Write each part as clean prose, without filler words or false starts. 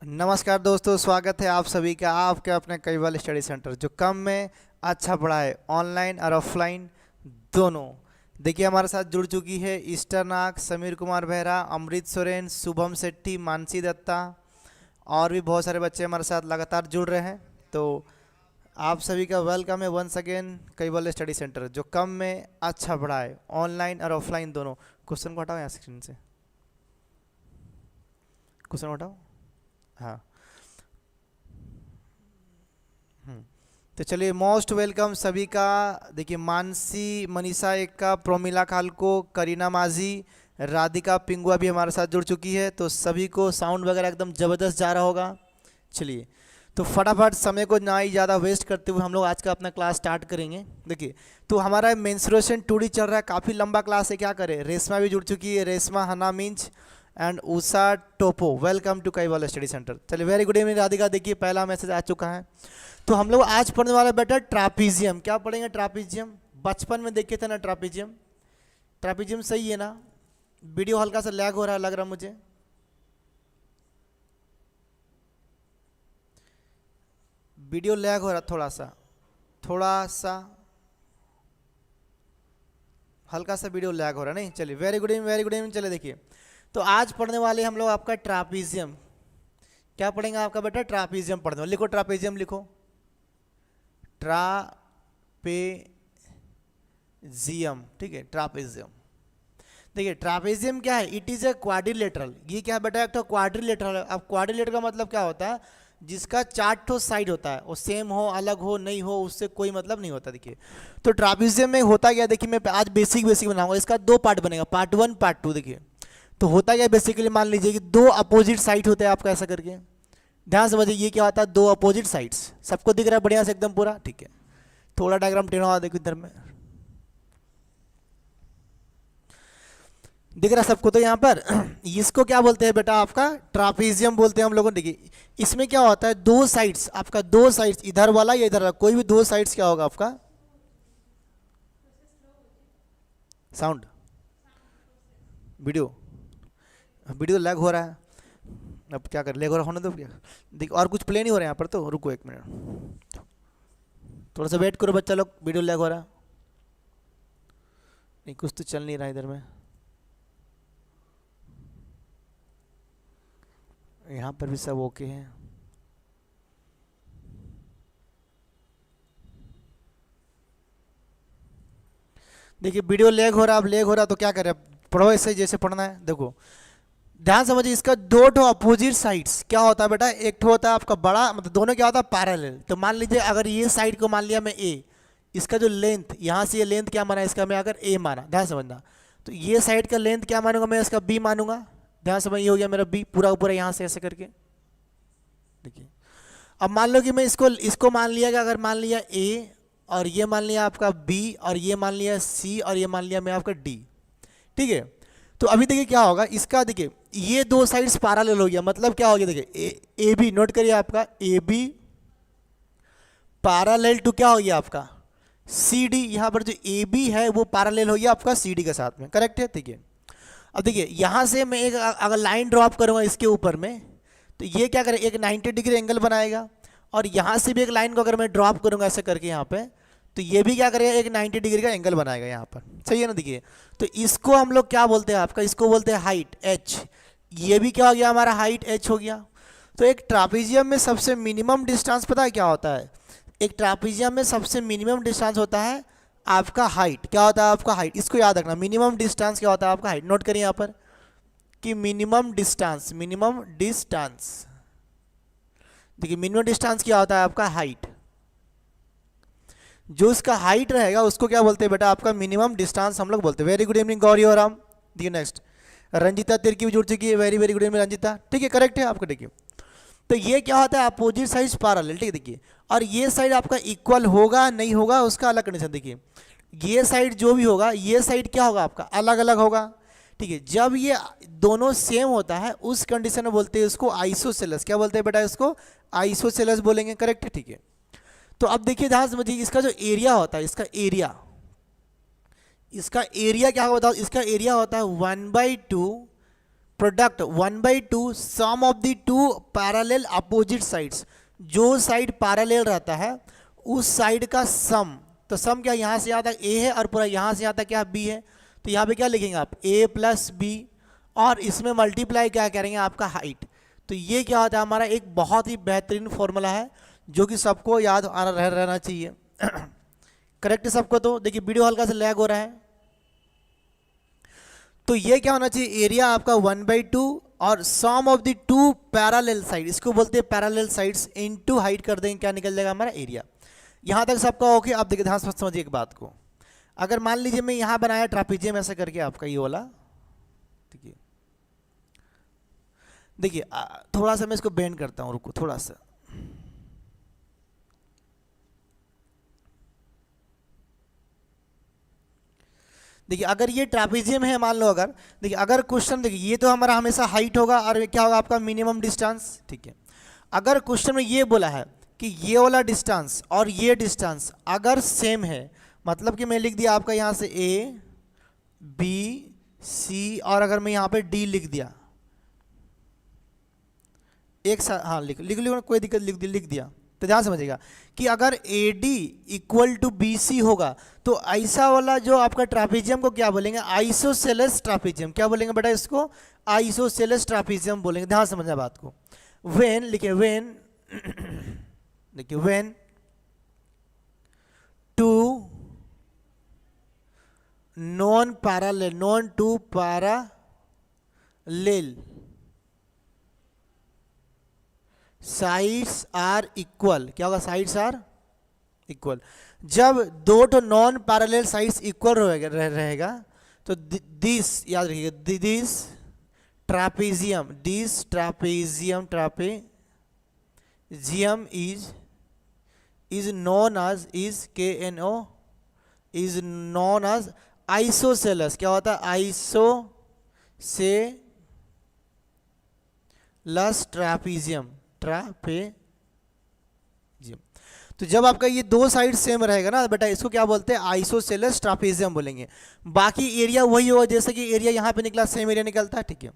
नमस्कार दोस्तों, स्वागत है आप सभी का आपके अपने कैवल स्टडी सेंटर जो कम में अच्छा पढ़ाए, ऑनलाइन और ऑफलाइन दोनों। देखिए हमारे साथ जुड़ चुकी है ईस्टर नाग, समीर कुमार बेहरा, अमृत सोरेन, शुभम शेट्टी, मानसी दत्ता और भी बहुत सारे बच्चे हमारे साथ लगातार जुड़ रहे हैं। तो आप सभी का वेलकम है once again Kaival study centre जो कम में अच्छा पढ़ाए, ऑनलाइन और ऑफलाइन दोनों। क्वेश्चन को हटाओ यहाँ सेक्शन से, क्वेश्चन को हटाओ। हाँ। तो चलिए मोस्ट वेलकम सभी का। देखिए मानसी, मनीषा एक्का, प्रोमिला खालको, करीना माझी, राधिका पिंगुआ भी हमारे साथ जुड़ चुकी है। तो सभी को साउंड वगैरह एकदम ज़बरदस्त जा रहा होगा। चलिए तो फटाफट समय को ना ही ज़्यादा वेस्ट करते हुए हम लोग आज का अपना क्लास स्टार्ट करेंगे। देखिए तो हमारा मेंस्ट्रुएशन 2D चल रहा है, काफ़ी लंबा क्लास है। क्या करें, रेशमा भी जुड़ चुकी है, Reshma, Hana Minj and Usha Topo. Welcome to Kaival study centre. चलिए वेरी गुड इवनिंग राधिका। देखिए पहला मैसेज आ चुका है। तो हम लोग आज पढ़ने वाला बेटा ट्रापीजियम। क्या पढ़ेंगे? ट्रापीजियम। बचपन में देखे थे ना ट्रापीजियम। ट्रापीजियम सही है ना? वीडियो हल्का सा लैग हो रहा है लग रहा मुझे। वीडियो लैग हो रहा थोड़ा सा हल्का सा वीडियो लैग हो रहा है नहीं। चलिए very good evening, very good evening. चलिए देखिए तो आज पढ़ने वाले हम लोग आपका ट्रापीजियम। क्या पढ़ेंगे आपका बेटा? ट्रापीजियम पढ़ने वाले। लिखो ट्रापीजियम, लिखो ट्रापेजियम। ठीक है, ट्रापेजियम। देखिए ट्रापेजियम क्या है? It is a quadrilateral. ये क्या है बेटा? एक तो क्वाड्रिलेटरल है। अब क्वाड्रिलेटरल का मतलब क्या होता है? जिसका 4 ठो साइड होता है, वो सेम हो, अलग हो, नहीं हो, उससे कोई मतलब नहीं होता। देखिए तो ट्रापेजियम में होता क्या? देखिए मैं आज बेसिक बनाऊंगा। इसका 2 पार्ट बनेगा, पार्ट 1 पार्ट 2। देखिए तो होता क्या बेसिकली, मान लीजिए कि 2 अपोजिट साइड होते हैं आपका, ऐसा करके ध्यान समझिए। ये क्या होता है? 2 अपोजिट साइड्स। सबको दिख रहा है बढ़िया से एकदम पूरा? ठीक है। थोड़ा डायग्राम टेढ़ा हुआ देखो इधर में, दिख रहा है सबको? तो यहाँ पर इसको क्या बोलते हैं बेटा? आपका ट्रापेजियम बोलते हैं हम लोगों ने। देखिए इसमें क्या होता है? 2 साइड्स, आपका 2 साइड्स, इधर वाला या इधर वाला, कोई भी 2 साइड्स क्या होगा आपका? साउंड, वीडियो वीडियो लैग हो रहा है। अब क्या कर, लैग हो रहा होने दो। क्या देखिए और कुछ प्ले नहीं हो रहा है यहाँ पर। तो रुको 1 मिनट, थोड़ा सा वेट करो बच्चा लोग। वीडियो लैग हो रहा है नहीं, कुछ तो चल नहीं रहा इधर में। यहाँ पर भी सब ओके है। देखिए वीडियो लैग हो रहा, अब लैग हो रहा तो क्या करें? पढ़ो ऐसे जैसे पढ़ना है। देखो ध्यान समझिए, इसका 2 ठो अपोजिट साइड्स क्या होता है बेटा? एक ठो होता है आपका बड़ा, मतलब दोनों क्या होता है? पैरेलल। तो मान लीजिए अगर ये साइड को मान लिया मैं ए, इसका जो लेंथ यहाँ से ये लेंथ क्या माना इसका, मैं अगर ए माना, ध्यान समझना। तो ये साइड का लेंथ क्या मानूंगा मैं? इसका बी मानूंगा। ध्यान समझ, ये हो गया मेरा बी पूरा का पूरा, यहाँ से ऐसे करके। देखिए अब मान लो कि मैं इसको इसको मान लिया कि अगर मान लिया ए, और ये मान लिया आपका बी, और ये मान लिया सी, और ये मान लिया मैं आपका डी। ठीक है। तो अभी देखिए क्या होगा इसका। देखिए ये 2 साइड्स पैरेलल हो गया, मतलब क्या हो गया? देखिए ए बी, नोट करिए आपका ए बी पैरेलल टू क्या हो गया आपका? C D. यहाँ पर जो ए बी है वो पैरेलल हो गया आपका सी डी के साथ में, करेक्ट है? ठीक है। अब देखिए यहाँ से मैं एक अगर लाइन ड्रॉप करूँगा इसके ऊपर में, तो ये क्या करें? एक 90 डिग्री एंगल बनाएगा। और यहाँ से भी एक लाइन को अगर मैं ड्रॉप करूँगा ऐसे करके यहाँ पे, तो ये भी क्या करेगा? एक 90 डिग्री का एंगल बनाएगा यहाँ पर। सही है ना? देखिए तो इसको हम लोग क्या बोलते हैं आपका? इसको बोलते हैं हाइट एच। ये भी क्या हो गया हमारा? हाइट एच हो गया। तो एक ट्रापेजियम में सबसे मिनिमम डिस्टेंस पता है क्या होता है? एक ट्रापेजियम में सबसे मिनिमम डिस्टेंस होता है आपका हाइट। क्या होता है आपका? हाइट। इसको याद रखना, मिनिमम डिस्टेंस क्या होता है आपका? हाइट। नोट करिए यहाँ पर कि मिनिमम डिस्टेंस, मिनिमम डिस्टेंस। देखिए मिनिमम डिस्टेंस क्या होता है आपका? हाइट। जो इसका हाइट रहेगा उसको क्या बोलते हैं बेटा? आपका मिनिमम डिस्टेंस हम लोग बोलते हैं। वेरी गुड इवनिंग गौरी और राम। देखिए नेक्स्ट रंजिता तिर्की भी जुड़ चुकी है। Very very good evening Ranjita. ठीक है, करेक्ट है आपका। देखिए तो ये क्या होता है? Opposite side parallel. ठीक है। देखिए और ये साइड आपका इक्वल होगा नहीं होगा उसका अलग कंडीशन। देखिए ये साइड जो भी होगा, ये साइड क्या होगा आपका? अलग अलग होगा। ठीक है। जब ये दोनों सेम होता है उस कंडीशन में बोलते हैं उसको आइसोसेलेस। क्या बोलते हैं बेटा? इसको आइसोसेलेस बोलेंगे, करेक्ट है? ठीक है। तो अब देखिए ध्यान समझिए, इसका जो एरिया होता है, इसका एरिया क्या होता है? इसका एरिया होता है 1/2 product 1/2 sum of the two parallel opposite sides, जो साइड पैरेलल रहता है उस साइड का सम। तो सम क्या यहाँ से यहाँ तक a है और पूरा यहाँ से यहाँ तक क्या b है, तो यहाँ पे क्या लिखेंगे आप a प्लस बी, और इसमें मल्टीप्लाई क्या करेंगे आपका हाइट। तो ये क्या होता है हमारा एक बहुत ही बेहतरीन फॉर्मूला है जो कि सबको याद रहना चाहिए। करेक्ट सबको। तो देखिए वीडियो हल्का से लैग हो रहा है। तो ये क्या होना चाहिए, एरिया आपका 1/2 और sum of the two parallel side, इसको बोलते हैं पैरेलल साइड्स, इनटू हाइट कर देंगे, क्या निकल जाएगा हमारा एरिया। यहाँ तक सबका ओके। आप देखिए ध्यान से समझिए एक बात को। अगर मान लीजिए मैं यहाँ बनाया ट्रापीजियम ऐसा करके आपका ये वाला, ठीक है, देखिए थोड़ा सा मैं इसको बेंड करता हूँ, रुको थोड़ा सा। देखिए अगर ये ट्रापीजियम है मान लो, अगर देखिए अगर क्वेश्चन, देखिए ये तो हमारा हमेशा हाइट होगा और क्या होगा आपका मिनिमम डिस्टेंस, ठीक है। अगर क्वेश्चन में ये बोला है कि ये वाला डिस्टेंस और ये डिस्टेंस अगर सेम है, मतलब कि मैं लिख दिया आपका यहाँ से ए बी सी, और अगर मैं यहाँ पे डी लिख दिया एक साथ, हाँ लिख कोई दिक्कत, लिख दिया, तो ध्यान समझिएगा कि अगर AD इक्वल टू BC होगा तो ऐसा वाला जो आपका ट्रापीजियम को क्या बोलेंगे, आइसोसेलेस ट्रापीजियम। क्या बोलेंगे बेटा इसको, आइसोसेलेस ट्रापीजियम बोलेंगे। ध्यान समझना बात को। व्हेन लिखे, व्हेन देखिए when two non two parallel sides are equal, क्या होगा, साइड्स आर इक्वल। जब दो तो नॉन पैरेलल साइड्स इक्वल रहेगा तो दिस याद रखिएगा, this trapezium is known as, is KNO is known as isosceles. क्या होता है, आइसोसेलस ट्रापेजियम। तो जब आपका ये दो साइड सेम रहेगा ना बेटा, इसको क्या बोलते हैं, आइसोसेलस ट्रापेजियम बोलेंगे। बाकी एरिया वही होगा जैसे कि एरिया यहाँ पे निकला, सेम एरिया निकलता है, ठीक है।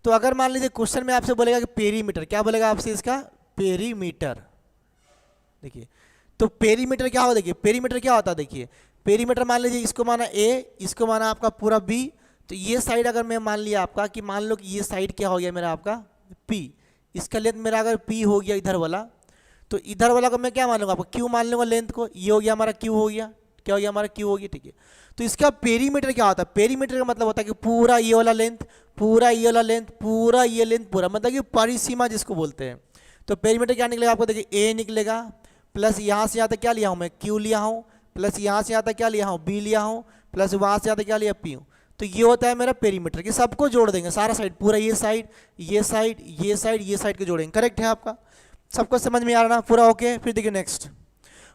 तो अगर मान लीजिए क्वेश्चन में आपसे बोलेगा कि पेरीमीटर, क्या बोलेगा आपसे इसका, पेरीमीटर। देखिए तो पेरीमीटर क्या होगा, देखिए पेरीमीटर क्या होता है, देखिए पेरीमीटर मान लीजिए इसको माना A, इसको माना आपका पूरा B। तो ये साइड अगर मैं मान लिया आपका कि मान लो कि ये साइड क्या हो गया मेरा आपका P, इसका लेंथ मेरा अगर P हो गया इधर वाला, तो इधर वाला को मैं क्या मान लूँगा, आपको Q मान लूँगा लेंथ को। ये हो गया हमारा Q हो गया, क्या हो गया हमारा Q हो गया, ठीक है। तो इसका पेरीमीटर क्या होता है, पेरीमीटर का मतलब होता है कि पूरा ये वाला लेंथ, पूरा ये वाला लेंथ, पूरा ये लेंथ, पूरा मतलब कि परिसीमा जिसको बोलते हैं। तो पेरीमीटर क्या निकलेगा आपको, देखिए A निकलेगा, प्लस यहाँ से यहाँ तक क्या लिया हूँ मैं, Q लिया हूँ, प्लस यहाँ से यहाँ तक क्या लिया हूँ, B लिया हूँ, प्लस वहाँ से यहाँ तक क्या लिया, P हूँ। तो ये होता है मेरा पेरीमीटर, कि सबको जोड़ देंगे, सारा साइड, पूरा ये साइड, ये साइड, ये साइड, ये साइड को जोड़ेंगे। करेक्ट है आपका, सबको समझ में आ रहा ना पूरा, ओके। फिर देखिए नेक्स्ट,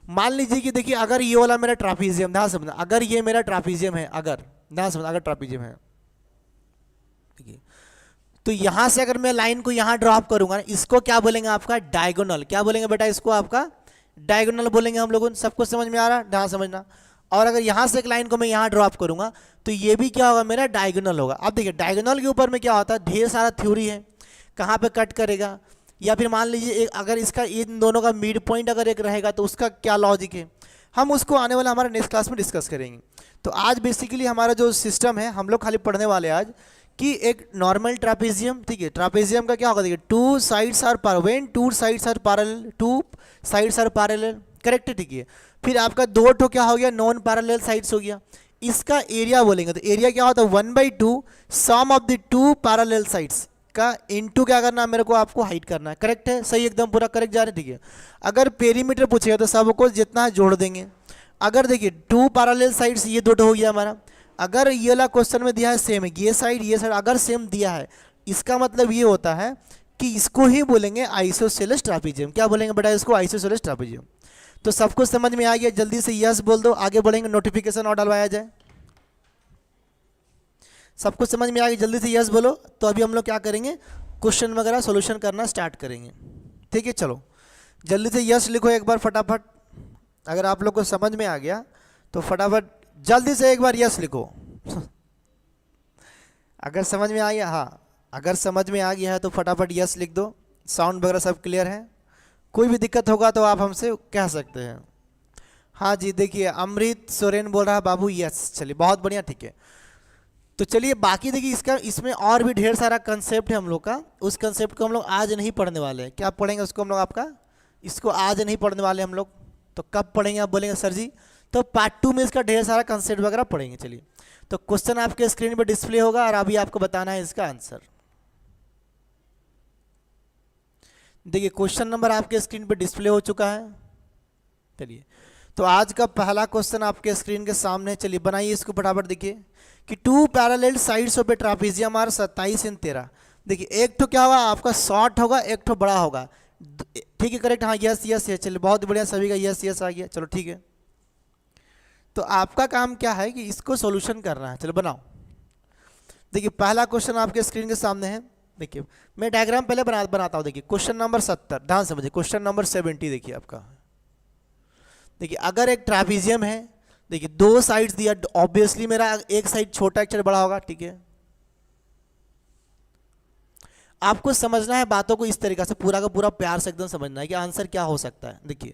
मान लीजिए कि देखिए अगर ये वाला मेरा ट्रापीजियम, ध्यान समझना, अगर ये मेरा ट्रापीजियम है, अगर ध्यान समझना, अगर ट्रापीजियम है, ठीक है, तो यहाँ से अगर मैं लाइन को यहाँ ड्रॉप करूंगा, इसको क्या बोलेंगे आपका, डायगोनल। क्या बोलेंगे बेटा इसको, आपका डायगोनल बोलेंगे हम लोगों। सबको समझ में आ रहा है, ध्यान समझना। और अगर यहाँ से एक लाइन को मैं यहाँ ड्रॉप करूंगा तो ये भी क्या होगा, मेरा डायगोनल होगा। अब देखिए डायगोनल के ऊपर में क्या होता है, ढेर सारा थ्योरी है, कहाँ पे कट करेगा, या फिर मान लीजिए एक अगर इसका इन दोनों का मिड पॉइंट अगर एक रहेगा तो उसका क्या लॉजिक है, हम उसको आने वाला हमारे नेक्स्ट क्लास में डिस्कस करेंगे। तो आज बेसिकली हमारा जो सिस्टम है, हम लोग खाली पढ़ने वाले आज कि एक नॉर्मल ट्रापेजियम, ठीक है, ट्रापेजियम का क्या होगा, देखिए two sides are when two sides are parallel, two sides are parallel, correct है, ठीक है। फिर आपका दो ठो क्या हो गया, नॉन पैरेलल साइड्स हो गया। इसका एरिया बोलेंगे तो एरिया क्या होता है, 1/2 sum of the two parallel sides का इनटू क्या करना है मेरे को, आपको हाइट करना है। करेक्ट है, सही, एकदम पूरा करेक्ट जा रहे हैं, ठीक है। अगर पेरीमीटर पूछेगा तो सबको जितना है जोड़ देंगे। अगर देखिए टू पैरेलल साइड्स, ये दो हो गया हमारा। अगर ये वाला क्वेश्चन में दिया है सेम है, ये साइड अगर सेम दिया है, इसका मतलब ये होता है कि इसको ही बोलेंगे आइसोसेलेस ट्रापेजियम। क्या बोलेंगे बेटा इसको, आइसोसेलेस ट्रापेजियम। तो सबको समझ में आ गया, जल्दी से यस बोल दो, आगे बढ़ेंगे, नोटिफिकेशन और डलवाया जाए। सबको समझ में आ गया, जल्दी से यस बोलो। तो अभी हम लोग क्या करेंगे, क्वेश्चन वगैरह सॉल्यूशन करना स्टार्ट करेंगे, ठीक है। चलो जल्दी से यस लिखो एक बार फटाफट। अगर आप लोग को समझ में आ गया तो फटाफट जल्दी से एक बार यस लिखो। अगर समझ में आ गया, हाँ अगर समझ में आ गया है तो फटाफट यस लिख दो। साउंड वगैरह सब क्लियर है? कोई भी दिक्कत होगा तो आप हमसे कह सकते हैं। हाँ जी, देखिए अमृत सोरेन बोल रहा है बाबू यस, चलिए बहुत बढ़िया, ठीक है। तो चलिए बाकी देखिए इसमें और भी ढेर सारा कंसेप्ट है हम लोग का। उस कंसेप्ट को हम लोग आज नहीं पढ़ने वाले हैं। क्या पढ़ेंगे उसको हम लोग आपका? इसको आज नहीं पढ़ने वाले हम लोग। तो कब पढ़ेंगे आप बोलेंगे सर जी? तो पार्ट 2 में इसका ढेर सारा कंसेप्ट वगैरह पढ़ेंगे। चलिए, तो क्वेश्चन आपके स्क्रीन पर डिस्प्ले होगा और अभी आपको बताना है इसका आंसर। देखिए क्वेश्चन नंबर आपके स्क्रीन पर डिस्प्ले हो चुका है। चलिए, तो आज का पहला क्वेश्चन आपके स्क्रीन के सामने। चलिए बनाइए इसको फटाफट। देखिए कि 2 parallel sides of a trapezium are 27 in 13। देखिए एक तो क्या होगा आपका शॉर्ट होगा, एक तो बड़ा होगा, ठीक है करेक्ट? हाँ यस यस यस, चलिए बहुत बढ़िया, सभी का यस यस आ गया। चलो ठीक है, तो आपका काम क्या है कि इसको सॉल्यूशन करना है। चलो बनाओ। देखिए पहला क्वेश्चन आपके स्क्रीन के सामने है। देखिए मैं डायग्राम पहले बनाता हूँ। देखिए क्वेश्चन नंबर 70, ध्यान समझिए। क्वेश्चन नंबर 70 देखिए आपका। देखिए अगर एक ट्रापेजियम है, देखिए 2 साइड्स दिया, ऑब्वियसली मेरा एक साइड छोटा एक साइड बड़ा होगा, ठीक है। आपको समझना है बातों को इस तरीके से, पूरा का पूरा प्यार से एकदम समझना है कि आंसर क्या हो सकता है। देखिए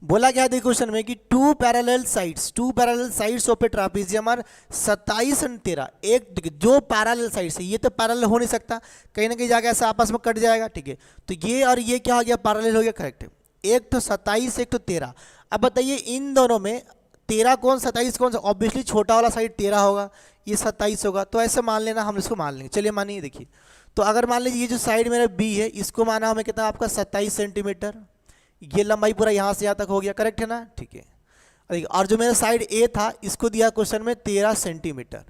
बोला गया है क्वेश्चन में कि 2 parallel sides of a trapezium are 27 और 13। एक जो पैरेलल साइड्स है, ये तो पैरेलल हो नहीं सकता, कहीं ना कहीं जाके ऐसा आपस में कट जाएगा, ठीक है। तो ये और ये क्या हो गया? पैरेलल हो गया, करेक्ट है। एक तो 27, एक तो 13। अब बताइए इन दोनों में 13 कौन 27 कौन सा? ऑब्वियसली छोटा वाला साइड 13 होगा, ये 27 होगा। तो ऐसे मान लेना, हम इसको मान लेंगे। चलिए मानिए, देखिए तो अगर मान लीजिए ये जो साइड मेरा बी है, इसको माना हमें कितना आपका 27 सेंटीमीटर। ये लंबाई पूरा यहाँ से यहाँ तक हो गया, करेक्ट है ना? ठीक है। और जो मेरा साइड ए था, इसको दिया क्वेश्चन में 13 सेंटीमीटर।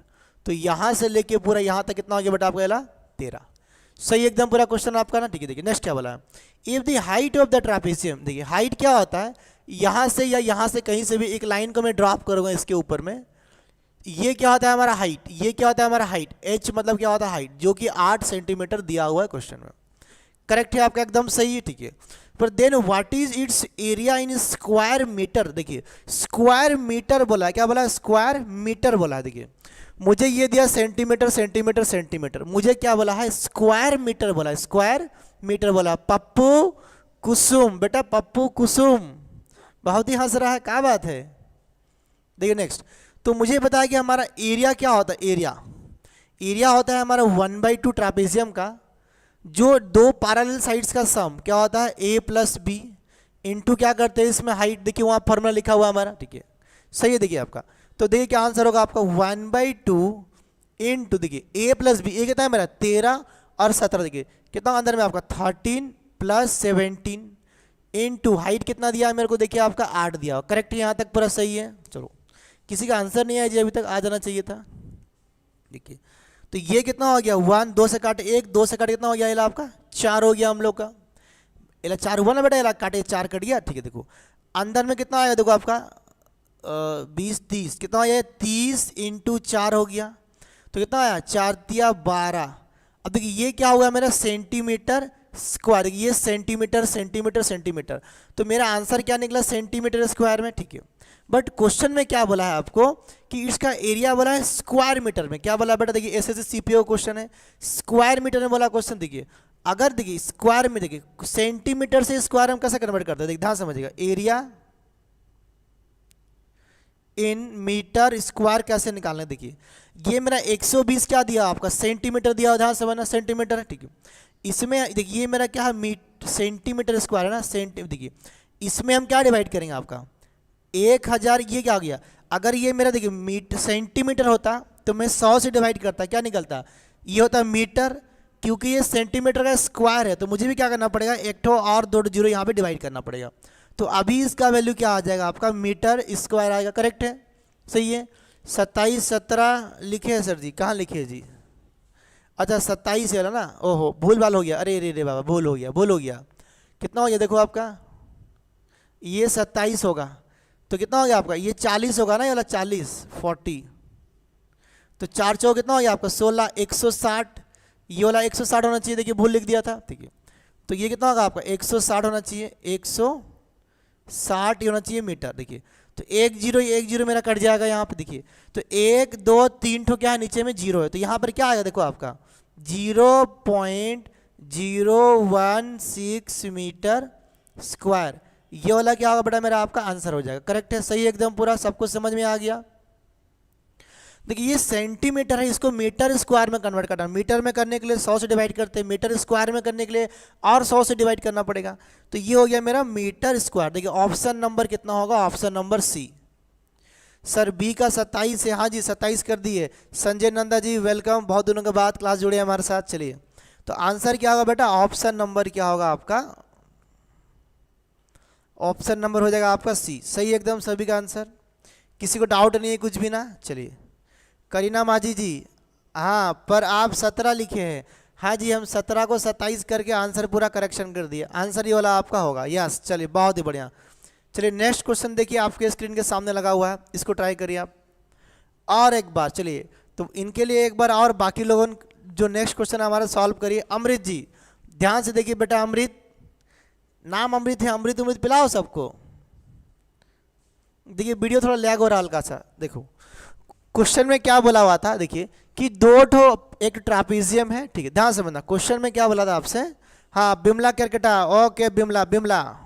तो यहाँ से लेके पूरा यहाँ तक कितना हो गया बेटा आपका? 13। सही एकदम पूरा क्वेश्चन आपका ना, ठीक है। देखिए नेक्स्ट क्या बोला है? If the height of the trapezium, देखिए हाइट क्या होता है? यहाँ से या यहाँ से कहीं से भी एक लाइन को मैं ड्रॉप करूँगा इसके ऊपर में, ये क्या होता है हमारा हाइट। ये क्या होता है हमारा हाइट? एच मतलब क्या होता है? हाइट, जो कि 8 सेंटीमीटर दिया हुआ है क्वेश्चन में। करेक्ट है आपका, एकदम सही है, ठीक है। पर then what is its area in square metre? देखिए स्क्वायर मीटर बोला है, क्या बोला? स्क्वायर मीटर बोला है। देखिए मुझे ये दिया सेंटीमीटर सेंटीमीटर सेंटीमीटर, मुझे क्या बोला है? स्क्वायर मीटर बोला है, स्क्वायर मीटर बोला। पप्पू कुसुम, बेटा पप्पू कुसुम बहुत ही हंस रहा है, क्या बात है? देखिए नेक्स्ट, तो मुझे बताया कि हमारा एरिया क्या होता है? एरिया होता है हमारा 1/2 ट्रापेजियम का, जो 2 पैरेलल साइड्स का सम क्या होता है? a प्लस बी इंटू क्या करते हैं इसमें? हाइट। देखिए वहाँ फॉर्मूला लिखा हुआ है हमारा, ठीक है, सही है। देखिए आपका, तो देखिए क्या आंसर होगा आपका? 1/2 इंटू, देखिए a प्लस बी, ये कितना है मेरा? 13 और 17। देखिए कितना अंदर में आपका? 13 + 17 इंटू हाइट कितना दिया है मेरे को? देखिए आपका 8 दिया। करेक्ट, यहाँ तक पूरा सही है। चलो, किसी का आंसर नहीं आया जी, अभी तक आ जाना चाहिए था। देखिए तो ये कितना हो गया? 1, 2 से काटे 1, 2 से काटे कितना हो गया? ये आपका 4 हो गया हम लोग का। ये 4 हुआ ना बेटा, ये काटे 4 कट गया, ठीक है। देखो अंदर में कितना आएगा? देखो आपका 20 30 कितना हो गया? 30 इंटू 4 हो गया, तो कितना आया? 4 × 12। अब देखिए ये क्या हुआ मेरा? Centimetre square. ये सेंटीमीटर सेंटीमीटर सेंटीमीटर, तो मेरा आंसर क्या निकला? सेंटीमीटर स्क्वायर में, ठीक है। बट क्वेश्चन में क्या बोला है आपको कि इसका एरिया बोला है स्क्वायर मीटर में। क्या बोला बेटा? देखिए ऐसे सीपीओ क्वेश्चन है, स्क्वायर मीटर में बोला क्वेश्चन। देखिए अगर देखिए स्क्वायर में, देखिए सेंटीमीटर से स्क्वायर हम कैसे कन्वर्ट करते हैं? देखिए ध्यान समझिएगा, एरिया इन मीटर स्क्वायर कैसे निकालना है। देखिए ये मेरा 120 क्या दिया आपका? सेंटीमीटर दिया, ध्यान समझना, सेंटीमीटर है, ठीक है। इसमें देखिए ये मेरा क्या है? सेंटीमीटर स्क्वायर है ना, देखिए इसमें हम क्या डिवाइड करेंगे आपका? 1000। ये क्या हो गया? अगर ये मेरा देखिए सेंटीमीटर होता तो मैं 100 से डिवाइड करता, क्या निकलता? ये होता मीटर। क्योंकि ये सेंटीमीटर का स्क्वायर है तो मुझे भी क्या करना पड़ेगा? एक ठो और 2 जीरो यहाँ पे डिवाइड करना पड़ेगा। तो अभी इसका वैल्यू क्या आ जाएगा आपका? मीटर स्क्वायर आएगा, करेक्ट है, सही है। 27 17 लिखे हैं सर जी, कहाँ लिखे हैं जी? अच्छा 27 है ना, ओहो भूल भाल हो गया, अरे अरे अरे बाबा भूल हो गया। कितना हो गया देखो आपका? ये 27 होगा तो कितना हो गया आपका? ये 40 होगा ना, ये वाला 40 40, तो 4 चौक कितना हो गया आपका? 16 160। ये वाला 160 होना चाहिए, देखिए भूल लिख दिया था, ठीक है। तो ये कितना होगा आपका? 160 होना चाहिए, 160 होना चाहिए मीटर। देखिए तो 1 0 मेरा कट जाएगा यहाँ पे। देखिए तो 1 2 3 ठो क्या है नीचे में 0 है, तो यहाँ पर क्या आएगा देखो आपका 0.016 मीटर स्क्वायर। ये वाला क्या होगा बेटा मेरा आपका आंसर हो जाएगा। करेक्ट है, सही एकदम पूरा, सब कुछ समझ में आ गया। देखिए ये सेंटीमीटर है, इसको मीटर स्क्वायर में कन्वर्ट करना। मीटर में करने के लिए 100 से डिवाइड करते हैं, मीटर स्क्वायर में करने के लिए और 100 से डिवाइड करना पड़ेगा। तो ये हो गया मेरा मीटर स्क्वायर। देखिए ऑप्शन नंबर कितना होगा, option number C. Sir B का 27 है, हाँ जी 27 कर दिए। संजय नंदा जी वेलकम, बहुत दिनों के बाद क्लास जुड़े हमारे साथ। चलिए तो आंसर क्या होगा बेटा, ऑप्शन नंबर क्या होगा आपका, ऑप्शन नंबर हो जाएगा आपका सी। सही एकदम सभी का आंसर, किसी को डाउट नहीं है कुछ भी ना। चलिए करीना माझी जी, हाँ पर आप 17 लिखे हैं। हाँ जी हम 17 को 27 करके आंसर पूरा करेक्शन कर दिए। आंसर ये वाला आपका होगा, यस। चलिए बहुत ही बढ़िया। चलिए नेक्स्ट क्वेश्चन देखिए आपके स्क्रीन के सामने लगा हुआ है, इसको ट्राई करिए आप और एक बार। चलिए तो इनके लिए एक बार और बाकी लोगों जो नेक्स्ट क्वेश्चन हमारा सॉल्व करिए। अमृत जी ध्यान से देखिए बेटा, अमृत नाम अमृत है, अमृत अमृत पिलाओ सबको। देखिए वीडियो थोड़ा लैग हो रहा हल्का सा। देखो क्वेश्चन में क्या बोला हुआ था, देखिए कि दो ठो एक ट्रापीजियम है, ठीक है ध्यान से समझना। क्वेश्चन में क्या बोला था आपसे, हाँ बिमला केरकेटा, ओके बिमला बिमला।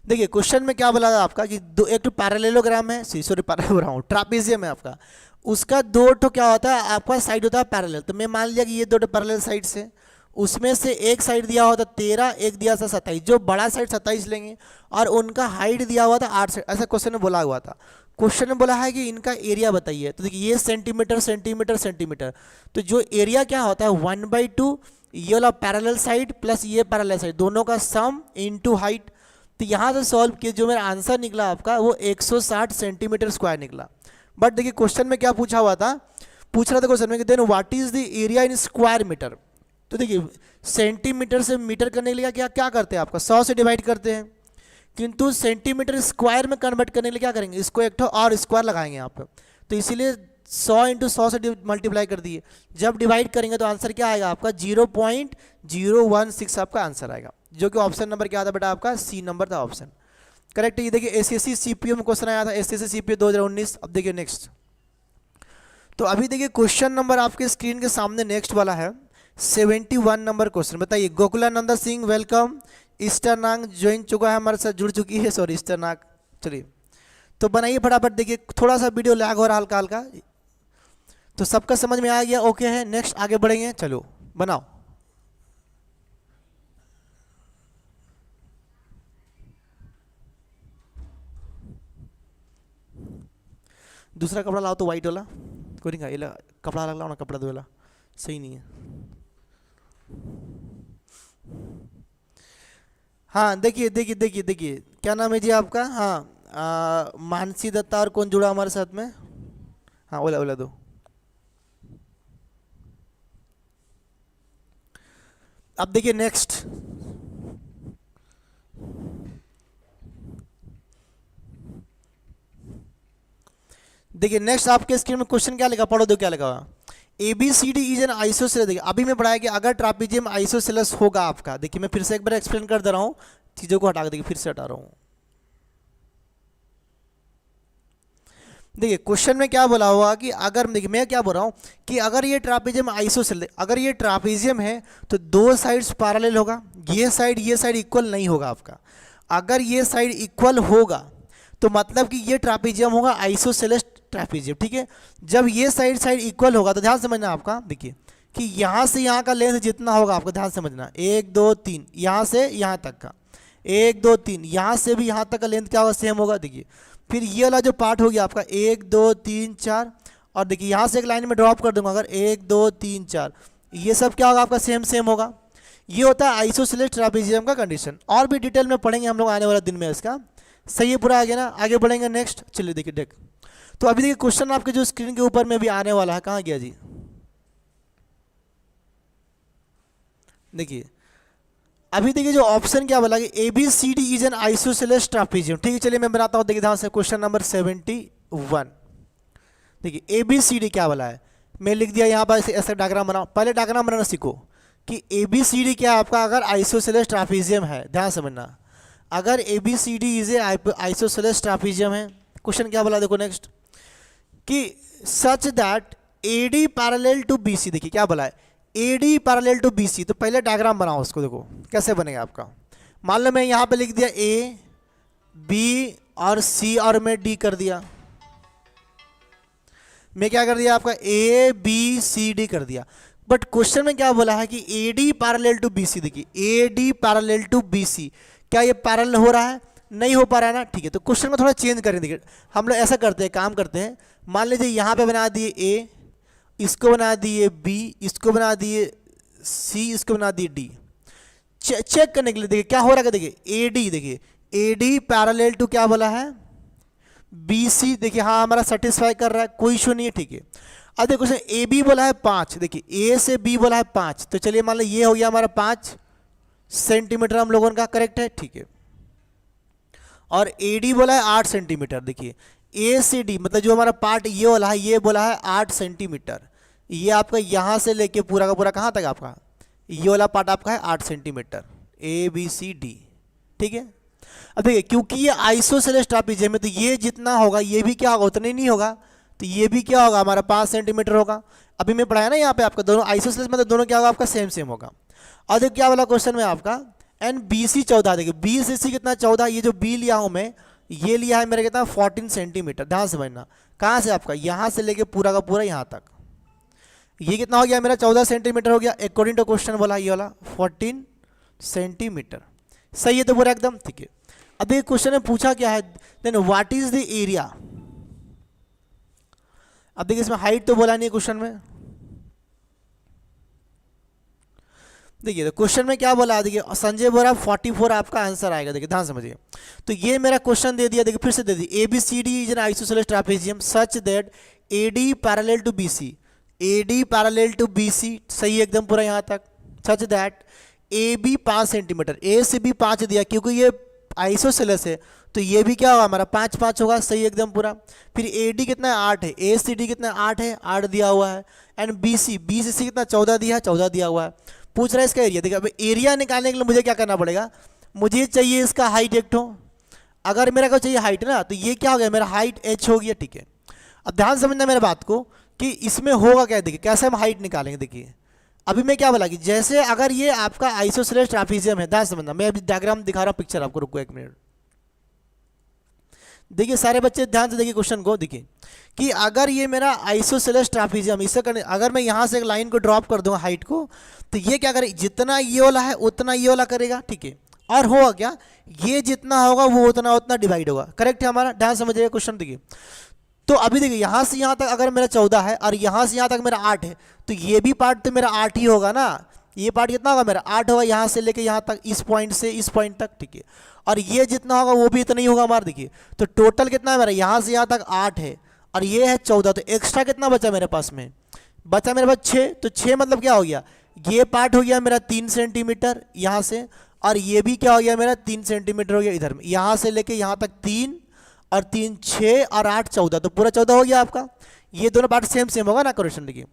देखिए क्वेश्चन में क्या बोला था आपका कि दो एक तो पैरेललोग्राम है, सॉरी पैरेललोग्राम ट्रापीजियम है आपका, उसका दो ठो क्या होता है आपका साइड होता है पैरेलल। तो मैं मान लिया कि ये दो पैरेलल साइड से, उसमें से एक साइड दिया हुआ था 13, एक दिया था 27, जो बड़ा साइड 27 लेंगे और उनका हाइट दिया हुआ था 8 साइड, ऐसा क्वेश्चन में बोला हुआ था। क्वेश्चन में बोला है कि इनका एरिया बताइए। तो देखिए ये सेंटीमीटर सेंटीमीटर सेंटीमीटर, तो जो एरिया क्या होता है 1/2 ये वाला पैरेलल साइड प्लस ये पैरेलल साइड दोनों का सम इनटू हाइट। तो यहाँ से सॉल्व किए जो मेरा आंसर निकला आपका वो 160 सेंटीमीटर स्क्वायर निकला। बट देखिए क्वेश्चन में क्या पूछा हुआ था, पूछ रहा था क्वेश्चन में कि then what is the area in square metre. तो देखिए सेंटीमीटर से मीटर करने के लिए क्या क्या करते हैं आपका 100 से डिवाइड करते हैं, किंतु सेंटीमीटर स्क्वायर में कन्वर्ट करने के लिए क्या करेंगे, इसको एक और स्क्वायर लगाएंगे यहाँ पे। तो इसीलिए 100 × 100 से मल्टीप्लाई कर दिए। जब डिवाइड करेंगे तो आंसर क्या आएगा आपका 0.016 आपका आंसर आएगा, जो कि ऑप्शन नंबर क्या था बेटा आपका सी नंबर था ऑप्शन। करेक्ट है। ये देखिए एसएससी सीपीओ में क्वेश्चन आया था, एसएससी सीपीओ 2019। अब देखिए नेक्स्ट, तो अभी देखिए क्वेश्चन नंबर आपके स्क्रीन के सामने नेक्स्ट वाला है 71 नंबर क्वेश्चन। बताइए गोकुलानंदा सिंह वेलकम, ईस्टरनाग ज्वाइन चुका है हमारे साथ, जुड़ चुकी है, सॉरी ईस्टरनाग। चलिए तो बनाइए फटाफट। देखिए थोड़ा सा वीडियो लैग हो रहा हल्का हल्का, तो सबका समझ में आ गया, ओके है। नेक्स्ट आगे बढ़ेंगे, चलो बनाओ। दूसरा कपड़ा लाओ तो वाइट वाला, कोई नहीं का कपड़ा अलग लाओ ना, कपड़ा दो वाला सही नहीं है। हाँ देखिए देखिए देखिए देखिए क्या नाम है जी आपका, हाँ मानसी दत्ता, और कौन जुड़ा हमारे साथ में, हाँ ओला ओला दो। अब देखिए नेक्स्ट, देखिए नेक्स्ट आपके स्क्रीन में क्वेश्चन क्या लिखा, पढ़ो दो क्या लिखा हुआ। ABCD is an isosceles. देखिए अभी मैं पढ़ाया कि अगर ट्रापीजियम आइसोसेलेस होगा आपका, देखिए मैं फिर से एक बार एक्सप्लेन कर दे रहा हूँ, चीज़ों को हटा के देखिए फिर से हटा रहा हूँ। देखिए क्वेश्चन में क्या बोला हुआ कि अगर, देखिए मैं क्या बोल रहा हूँ कि अगर ये ट्रापीजियम आइसोसेलेस, अगर ये ट्रापीजियम है तो दो साइड्स पैरेलल होगा, ये साइड इक्वल नहीं होगा आपका। अगर ये साइड इक्वल होगा तो मतलब कि ये ट्रापीजियम होगा आइसोसेलेस ट्रापीजियम, ठीक है। जब ये साइड इक्वल होगा तो ध्यान समझना आपका, देखिए कि यहाँ से यहाँ का लेंथ जितना होगा आपको ध्यान समझना, 1 2 3 यहाँ से यहाँ तक का, 1 2 3 यहाँ से भी यहाँ तक का लेंथ क्या होगा सेम होगा। देखिए फिर ये वाला जो पार्ट हो गया आपका 1 2 3 4, और देखिए यहाँ से एक लाइन में ड्रॉप कर दूंगा अगर 1 2 3 4, ये सब क्या होगा आपका सेम होगा। ये होता है आइसोसेलेस ट्रापीजियम का कंडीशन। और भी डिटेल में पढ़ेंगे हम लोग आने वाले दिन में इसका, सही है पूरा आ गया ना। आगे बढ़ेंगे नेक्स्ट, चलिए देखिए देख, तो अभी देखिए क्वेश्चन आपके जो स्क्रीन के ऊपर में भी आने वाला है, कहाँ गया जी, देखिए अभी देखिए जो ऑप्शन क्या बोला कि ABCD इज एन आइसोसेलेस ट्रापीजियम, ठीक है। चलिए मैं बनाता हूँ, देखिए ध्यान से क्वेश्चन नंबर 71। देखिए ABCD क्या बोला है, मैं लिख दिया यहाँ पर ऐसा डायग्राम बनाओ। पहले डायग्राम बनाना सीखो कि ABCD क्या आपका अगर आइसोसेलेस ट्रापीजियम है, ध्यान समझना। अगर ABCD is a isosceles trapezium है, क्वेश्चन क्या बोला देखो नेक्स्ट, कि such that AD parallel to BC, देखिए क्या बोला है, AD पैरेलल टू BC। तो पहले डायग्राम बनाओ उसको, देखो कैसे बनेगा आपका। मान लो मैं यहाँ पे लिख दिया A B और C और मैं D कर दिया, मैं क्या कर दिया आपका A B C D कर दिया। बट क्वेश्चन में क्या बोला है कि AD पैरेलल टू BC, देखिए AD पैरेलल टू BC, क्या ये पैरेलल हो रहा है? नहीं हो पा रहा है ना, ठीक है। तो क्वेश्चन को थोड़ा चेंज करें, देखिए हम लोग ऐसा करते हैं, काम करते हैं, मान लीजिए यहाँ पे बना दिए A, इसको बना दिए B, इसको बना दिए C, इसको बना दिए D। चेक करने के लिए देखिए क्या हो रहा है, देखिए AD, देखिए AD पैरेलल टू क्या बोला है BC, देखिए हाँ हमारा सेटिस्फाई कर रहा है, कोई इशू नहीं है, ठीक है। अब देखो AB बोला है 5, देखिए A से B बोला है 5, तो चलिए मान लो ये हो गया हमारा 5 सेंटीमीटर हम लोगों का, करेक्ट है, ठीक है। और AD बोला है 8 सेंटीमीटर, देखिए A से D मतलब जो हमारा पार्ट ये वाला है, ये बोला है 8 सेंटीमीटर, ये आपका यहाँ से लेके पूरा का पूरा कहाँ तक आपका, ये वाला पार्ट आपका है 8 सेंटीमीटर, ABCD, ठीक है। अब देखिए क्योंकि ये आइसोसेलेस ट्रापीजियम है, तो ये जितना होगा ये भी क्या होगा, उतना ही नहीं होगा, तो ये भी क्या होगा हमारा 5 सेंटीमीटर होगा। अभी मैं पढ़ाया ना यहाँ पे आपका, दोनों आइसोसेलेस मतलब दोनों क्या होगा आपका सेम सेम होगा। और देखिए क्या वाला क्वेश्चन में आपका एंड BC 14, देखिए B से C कितना 14, ये जो B लिया हूँ मैं, ये लिया है मेरा कितना 14 सेंटीमीटर, ध्यान से समझना, कहाँ से आपका यहाँ से लेके पूरा का पूरा यहाँ तक, ये कितना हो गया मेरा 14 सेंटीमीटर हो गया, अकॉर्डिंग टू क्वेश्चन बोला ये वाला 14 सेंटीमीटर, सही है तो पूरा एकदम, ठीक है। अब ये क्वेश्चन में पूछा क्या है, then what is the area. अब देखिए इसमें हाइट तो बोला नहीं है क्वेश्चन में, देखिए तो क्वेश्चन में क्या बोला, देखिए संजय बोरा 44 आपका आंसर आएगा, देखिए ध्यान समझिए। तो ये मेरा क्वेश्चन दे दिया, देखिए फिर से दे दिया, ABCD is an isosceles trapezium such that AD parallel to BC, AD parallel to BC, सही है एकदम पूरा यहाँ तक, such that AB 5 centimetre, A से भी 5 दिया क्योंकि ये आइसोसेलेस है, तो ये भी क्या होगा हमारा 5 5 होगा, सही एकदम पूरा। फिर AD कितना है 8 है, ACD कितना 8 है, 8 दिया हुआ है, एंड BC BCC कितना 14 दिया है, 14 दिया हुआ है। पूछ रहा है इसका एरिया, देखिए अब एरिया निकालने के लिए मुझे क्या करना पड़ेगा, मुझे चाहिए इसका हाइट एक ठो, अगर मेरा को चाहिए हाइट ना, तो ये क्या हो गया मेरा हाइट H हो गया, ठीक है। अब ध्यान समझना मेरे बात को कि इसमें होगा क्या, देखिए कैसे हम हाइट निकालेंगे। देखिए अभी मैं क्या बोला कि जैसे अगर ये आपका आइसोसेलेस ट्रापेजियम है, ध्यान समझना, मैं अभी डायग्राम दिखा रहा हूँ, पिक्चर आपको, रुको एक मिनट, देखिए सारे बच्चे ध्यान से देखिए क्वेश्चन को, देखिए कि अगर ये मेरा आइसोसेलेस ट्रापेजियम, इससे करने अगर मैं यहाँ से एक लाइन को ड्रॉप कर दूंगा हाइट को, तो ये क्या करे, जितना ये वाला है उतना ये वाला करेगा, ठीक है। और होगा क्या, ये जितना होगा वो उतना उतना डिवाइड होगा, करेक्ट है हमारा, ध्यान समझिएगा क्वेश्चन। देखिए तो अभी देखिए यहाँ से यहाँ तक अगर मेरा 14 है और यहाँ से यहाँ तक मेरा 8 है, तो ये भी पार्ट तो मेरा 8 ही होगा ना, ये पार्ट कितना होगा मेरा 8 होगा, यहाँ से लेके यहाँ तक, इस पॉइंट से इस पॉइंट तक, ठीक है। और ये जितना होगा वो भी इतना ही होगा हमारा, देखिए तो टोटल कितना है मेरा, यहाँ से यहाँ तक 8 है और ये है 14, तो एक्स्ट्रा कितना बचा मेरे पास में, बचा मेरे पास 6, तो 6 मतलब क्या हो गया, ये पार्ट हो गया मेरा 3 सेंटीमीटर यहाँ से, और ये भी क्या हो गया मेरा 3 सेंटीमीटर हो गया इधर में, यहाँ से लेके यहाँ तक 3 और 3 6 और 8 14, तो पूरा 14 हो गया आपका। ये दोनों पार्ट सेम सेम होगा ना क्वेश्चन। देखिए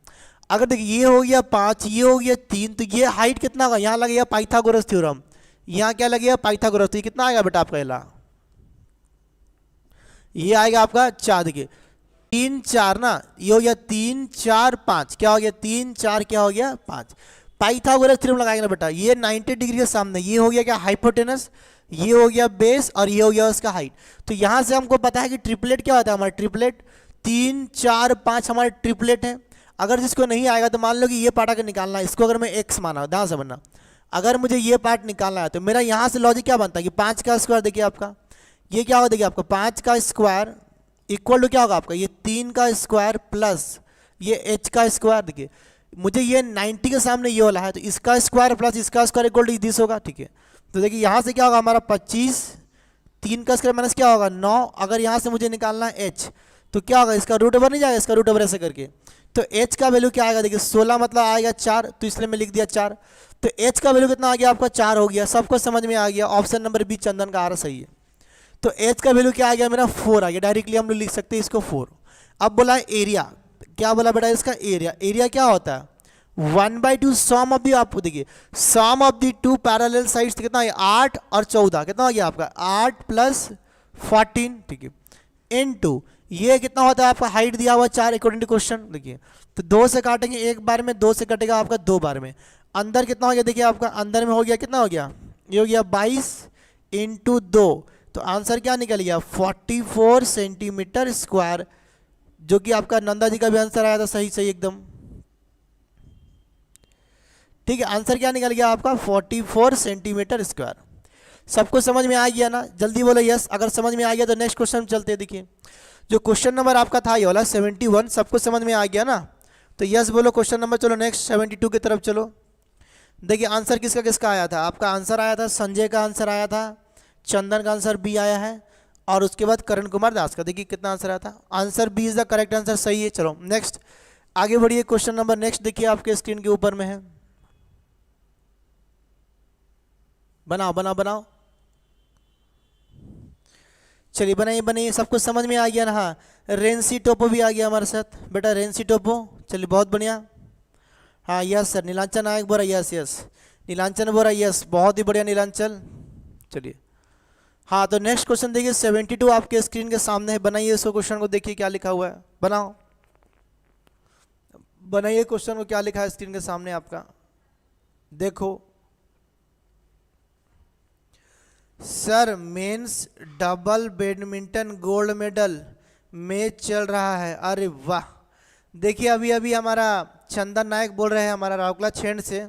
अगर देखिए ये हो गया 5, ये हो गया 3, तो ये हाइट कितना होगा, यहाँ लगेगा पाइथागोरस थ्योरम, यहाँ क्या लगेगा पाइथागोरस, तो ये कितना आएगा बेटा आपका एला, ये आएगा आपका 4, देखिए 3 4 ना, ये हो गया 3 4 5, क्या हो गया 3 4 क्या हो गया 5, पाइथागोरस थ्योरम लगाएंगे ना बेटा, ये 90 डिग्री के सामने, ये हो गया क्या हाइपोटेनस, ये हो गया बेस और ये हो गया उसका हाइट। तो यहाँ से हमको पता है कि ट्रिपलेट क्या होता है हमारा, ट्रिपलेट 3 4 5 हमारे ट्रिपलेट है। अगर जिसको नहीं आएगा तो मान लो कि ये पार्ट अगर निकालना है, इसको अगर मैं x माना, ध्यान से बनना, अगर मुझे ये पार्ट निकालना है तो मेरा यहाँ से लॉजिक क्या बनता है कि 5 का स्क्वायर, देखिए आपका ये क्या होगा, देखिए आपका 5 का स्क्वायर इक्वल टू क्या होगा आपका, ये 3 का स्क्वायर प्लस ये h का स्क्वायर। देखिए मुझे ये 90 के सामने ये वाला है, तो इसका स्क्वायर प्लस इसका स्क्वायर इक्वल टू दिस होगा, ठीक है। तो देखिए यहाँ से क्या होगा हमारा 25, 3 का स्क्वायर माइनस क्या होगा 9, अगर यहाँ से मुझे निकालना है h, तो क्या होगा इसका रूट ओवर नहीं जाएगा, इसका रूट ओवर ऐसे करके, तो h का वैल्यू क्या आएगा, देखिए 16 मतलब आएगा 4, तो इसलिए मैं लिख दिया 4, तो h का वैल्यू कितना आ गया आपका 4 हो गया, सबको समझ में आ गया, ऑप्शन नंबर बी चंदन का आ रहा सही है। तो h का वैल्यू क्या आ गया मेरा 4 आ गया, डायरेक्टली हम लोग लिख सकते हैं इसको 4। अब बोला है एरिया, क्या बोला बेटा इसका एरिया, एरिया क्या होता है 1/2 सम ऑफ दी, आपको देखिए सम ऑफ दी 2 पैरेलल साइड्स कितना है 8 और 14, कितना हो गया आपका 8 + 14, ठीक है, इनटू ये कितना होता है आपका हाइट दिया हुआ 4 अकॉर्डिंग टू क्वेश्चन। देखिए तो 2 से काटेंगे एक बार में, 2 से कटेगा आपका 2 बार में। अंदर कितना हो गया देखिए आपका, अंदर में हो गया कितना हो गया, ये हो गया 22 इंटू 2, तो आंसर क्या निकल गया 44 सेंटीमीटर स्क्वायर, जो कि आपका नंदा जी का भी आंसर आया था सही सही एकदम। ठीक है, आंसर क्या निकल गया आपका 44 सेंटीमीटर स्क्वायर। सबको समझ में आ गया ना? जल्दी बोलो यस अगर समझ में आ गया तो नेक्स्ट क्वेश्चन चलते हैं। देखिए जो क्वेश्चन नंबर आपका था ये वाला 71, सबको समझ में आ गया ना? तो यस बोलो क्वेश्चन नंबर, चलो नेक्स्ट 72 की तरफ चलो। देखिए आंसर किसका किसका आया था, आपका आंसर आया था संजय का आंसर आया था, चंदन का आंसर बी आया है, और उसके बाद करण कुमार दास का। देखिए कितना आंसर आया था, answer B is the correct answer, सही है। चलो नेक्स्ट आगे बढ़िए, क्वेश्चन नंबर नेक्स्ट देखिए आपके स्क्रीन के ऊपर में है, बनाओ बनाओ बनाओ, चलिए बनाइए बनाइए। सबको समझ में आ गया ना? हाँ, रेंसी टोपो भी आ गया हमारे साथ बेटा, रेंसी टोपो, चलिए बहुत बढ़िया। हाँ यस सर, नीलांचल नायक बोरा, यस यस, नीलांचल बोरा, यस बहुत ही बढ़िया नीलांचल। चलिए हाँ, तो नेक्स्ट क्वेश्चन देखिए 72 आपके स्क्रीन के सामने है, बनाइए इसको, क्वेश्चन को देखिए क्या लिखा हुआ है, बनाओ बनाइए क्वेश्चन को, क्या लिखा है स्क्रीन के सामने आपका, देखो। Sir men's double badminton gold medal match चल रहा है, अरे वाह। देखिए अभी अभी हमारा चंदन नायक बोल रहे हैं हमारा राउरकेला छेंड से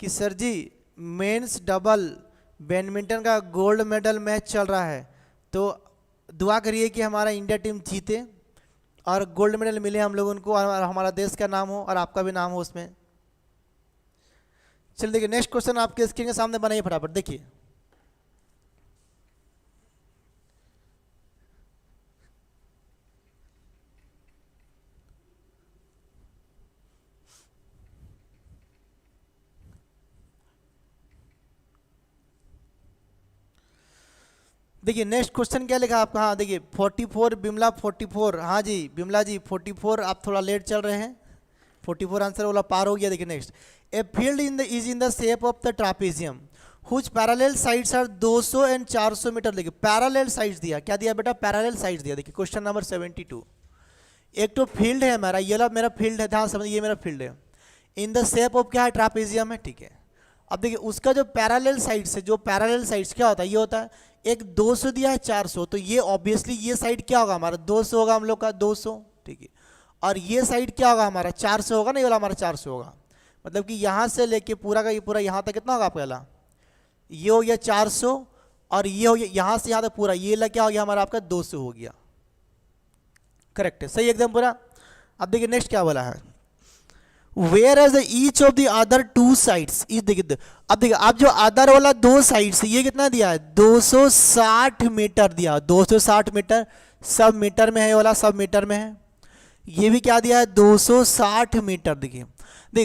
कि सर जी मेंस डबल बैडमिंटन का गोल्ड मेडल मैच चल रहा है, तो दुआ करिए कि हमारा इंडिया टीम जीते और गोल्ड मेडल मिले हम लोग उनको, और हमारा देश का नाम हो और आपका भी नाम हो उसमें। चलिए देखिए नेक्स्ट क्वेश्चन आपके स्क्रीन के सामने बनाइए फटाफट, देखिए। देखिए नेक्स्ट क्वेश्चन क्या लिखा आपका, हाँ देखिए 44 बिमला 44, हाँ जी बिमला जी 44, आप थोड़ा लेट चल रहे हैं, 44 आंसर वाला पार हो गया। देखिए next, a field is in the shape of the trapezium whose parallel sides are 200 and 400 metre. देखिए पैरेलल साइड्स दिया, क्या दिया बेटा, पैरेलल साइड्स दिया। देखिए क्वेश्चन नंबर 72, एक तो फील्ड है हमारा, ये वाला मेरा फील्ड है, ध्यान समझिए ये मेरा फील्ड है, इन द शेप ऑफ क्या है, ट्रापेजियम है, ठीक है। अब देखिए उसका जो पैरेलल साइड्स है, जो पैरेलल साइड्स क्या होता है, ये होता है एक 200 दिया है 400, तो ये ऑब्वियसली ये साइड क्या होगा हमारा 200 होगा हम लोग का 200, ठीक है। और ये साइड क्या होगा हमारा 400 होगा ना, ये वाला हमारा 400 होगा। मतलब कि यहाँ से लेके पूरा का ये पूरा यहाँ तक कितना होगा पहला, ये हो गया 400, और ये हो गया यहाँ से यहाँ तक पूरा, ये लग क्या हो गया हमारा आपका 200 हो गया, करेक्ट है, सही एकदम पूरा। अब देखिए नेक्स्ट क्या बोला है, whereas each of the other two sides is, देखिए अब देखिए आप जो अदर वाला 2 साइड से ये कितना दिया है 260 मीटर दिया, 260 मीटर, सब मीटर में है ये वाला, सब मीटर में है। ये भी क्या दिया है 260 मीटर। देखिए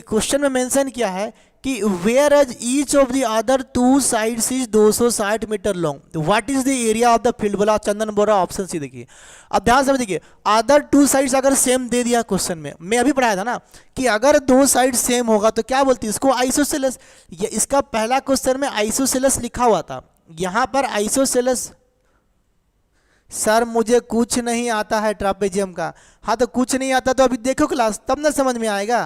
क्वेश्चन में मेंशन किया है कि whereas each of the other 2 sides is 260 metre long, what is the area of the field, बोला चंदन बोरा, ऑप्शन सी। देखिए अब ध्यान से देखिए, अदर 2 साइड्स अगर सेम दे दिया क्वेश्चन में, मैं अभी पढ़ाया था ना कि अगर 2 साइड सेम होगा तो क्या बोलती है इसको, आइसोसेलेस। ये इसका पहला क्वेश्चन में आइसोसेलेस लिखा हुआ था, यहाँ पर आइसोसेलेस। सर मुझे कुछ नहीं आता है ट्रापेजियम का, हाँ तो कुछ नहीं आता तो अभी देखो क्लास, तब ना समझ में आएगा।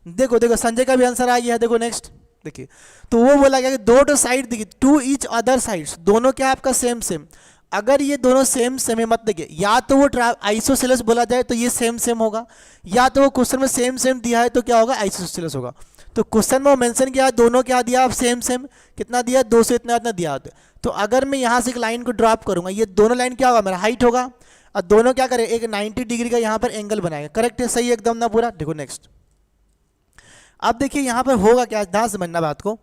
देखो देखो संजय का भी आंसर आ गया है, देखो नेक्स्ट देखिए, तो वो बोला गया कि 2 साइड देखिए, 2 ईच अदर साइड्स, दोनों क्या आपका सेम सेम। अगर ये दोनों सेम सेम है, मत देखिए या तो वो आइसोसेलेस बोला जाए तो ये सेम सेम होगा, या तो वो क्वेश्चन में सेम सेम दिया है तो क्या होगा आइसोसेलेस होगा। तो क्वेश्चन में वो मेंशन किया है दोनों क्या दिया आप सेम सेम, कितना दिया 200 इतना इतना दिया। तो अगर मैं यहाँ से एक लाइन को ड्रॉप करूँगा, ये दोनों लाइन क्या होगा मेरा हाइट होगा, और दोनों क्या करें एक 90 डिग्री का यहाँ पर एंगल बनाएगा, करेक्ट है, सही एकदम ना पूरा। देखो नेक्स्ट, अब देखिए यहाँ पर होगा क्या, ध्यान समझना बात को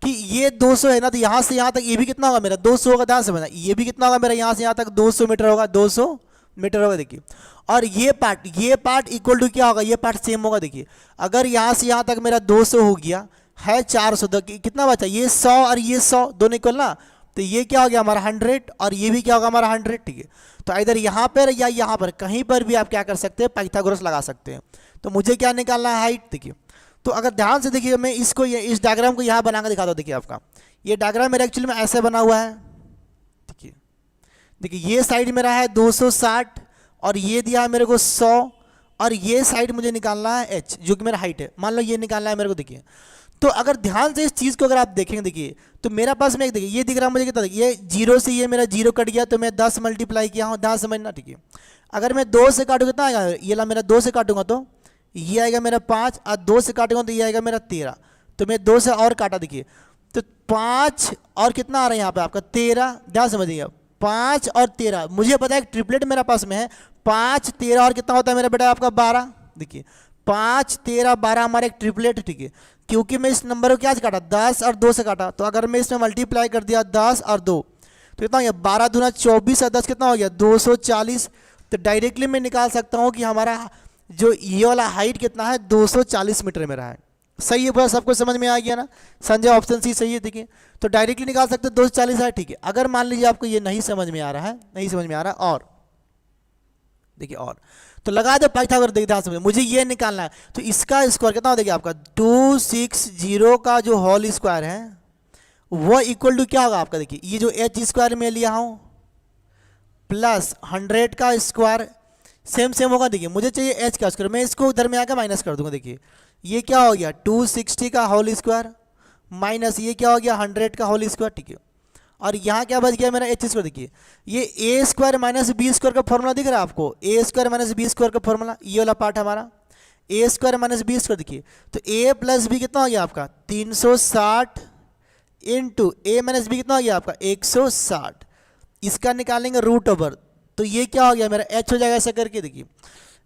कि ये 200 है ना, तो यहाँ से यहाँ तक ये भी कितना होगा मेरा 200 होगा, ध्यान समझना, ये भी कितना होगा मेरा यहाँ से यहाँ तक 200 मीटर होगा, 200 मीटर होगा। देखिए और ये पार्ट इक्वल टू क्या होगा, ये पार्ट सेम होगा। देखिए अगर यहाँ से यहाँ तक मेरा 200 हो गया है 400, तो कितना बचा, ये 100 और ये 100 दोनों इक्वल ना, तो ये क्या हो गया हमारा 100, और ये भी क्या होगा हमारा 100, ठीक है। तो इधर यहाँ पर या यहाँ पर कहीं पर भी आप क्या कर सकते हैं, पाइथागोरस लगा सकते हैं। तो मुझे क्या निकालना है हाइट। देखिए तो अगर ध्यान से देखिए, मैं इसको इस डायग्राम को यहाँ बना कर दिखाता हूँ। देखिए आपका ये डायग्राम मेरा एक्चुअली में ऐसे बना हुआ है। देखिए देखिए ये साइड मेरा है 260 और ये दिया है मेरे को 100, और ये साइड मुझे निकालना है h जो कि मेरा हाइट है, मान लो ये निकालना है मेरे को। देखिए तो अगर ध्यान से इस चीज़ को अगर आप देखेंगे, देखिए तो मेरा पास में एक, देखिए ये दिख रहा है मुझे कितना, ये 0 से ये मेरा 0 कट गया तो मैं 10 मल्टीप्लाई किया हूँ, ध्यान समझना, ठीक है। अगर मैं 2 से काटूंगा कितना आएगा, ये ला मेरा 2 से काटूंगा तो ये आएगा मेरा 5, और 2 से काटूंगा तो ये आएगा मेरा 13, तो मैं 2 से और काटा, देखिए तो 5 और कितना आ रहा है यहाँ पे आपका 13, ध्यान समझिएगा 5 और 13, मुझे पता है एक ट्रिपलेट मेरा पास में है, 5 13 और कितना होता है मेरा बेटा आपका 12, देखिए 5 13 12 हमारा एक ट्रिपलेट, ठीक है। क्योंकि मैं इस नंबर को क्या से काटा, 10 और 2 से काटा, तो अगर मैं इसमें मल्टीप्लाई कर दिया 10 और 2 तो कितना हो गया 12 दूना 24 और 10 कितना हो गया 240, तो डायरेक्टली मैं निकाल सकता हूँ कि हमारा जो ये वाला हाइट कितना है 240 मीटर मेरा है। सही है, पूरा सबको समझ में आ गया ना संजय, ऑप्शन सी सही है, ठीक है। तो डायरेक्टली निकाल सकते हो 240 है, ठीक है। अगर मान लीजिए आपको ये नहीं समझ में आ रहा है, नहीं समझ में आ रहा, और देखिए और तो लगा दो पाइथागोरस, देखिए ध्यान समझिए, मुझे ये निकालना है, तो इसका स्क्वायर कितना हो, देखिए आपका 260 का जो होल स्क्वायर है वो इक्वल टू क्या होगा आपका, देखिए ये जो h स्क्वायर में लिया हूँ प्लस 100 का स्क्वायर सेम सेम होगा, देखिए मुझे चाहिए h का स्क्वायर, मैं इसको उधर में आकर माइनस कर दूंगा, देखिए ये क्या हो गया 260 का होल स्क्वायर माइनस ये क्या हो गया 100 का होल स्क्वायर, ठीक है। और यहाँ क्या बच गया मेरा h स्क्वायर, देखिए ये a square minus B square का फॉर्मूला दिख रहा है आपको, a square minus B square का फॉर्मूला, ये वाला पार्ट हमारा a square minus B square, देखिए तो a प्लस बी कितना हो गया आपका 360 इंटू a माइनस बी कितना हो गया आपका 160, इसका निकालेंगे रूट ओवर, तो ये क्या हो गया मेरा h हो जाएगा ऐसा करके। देखिए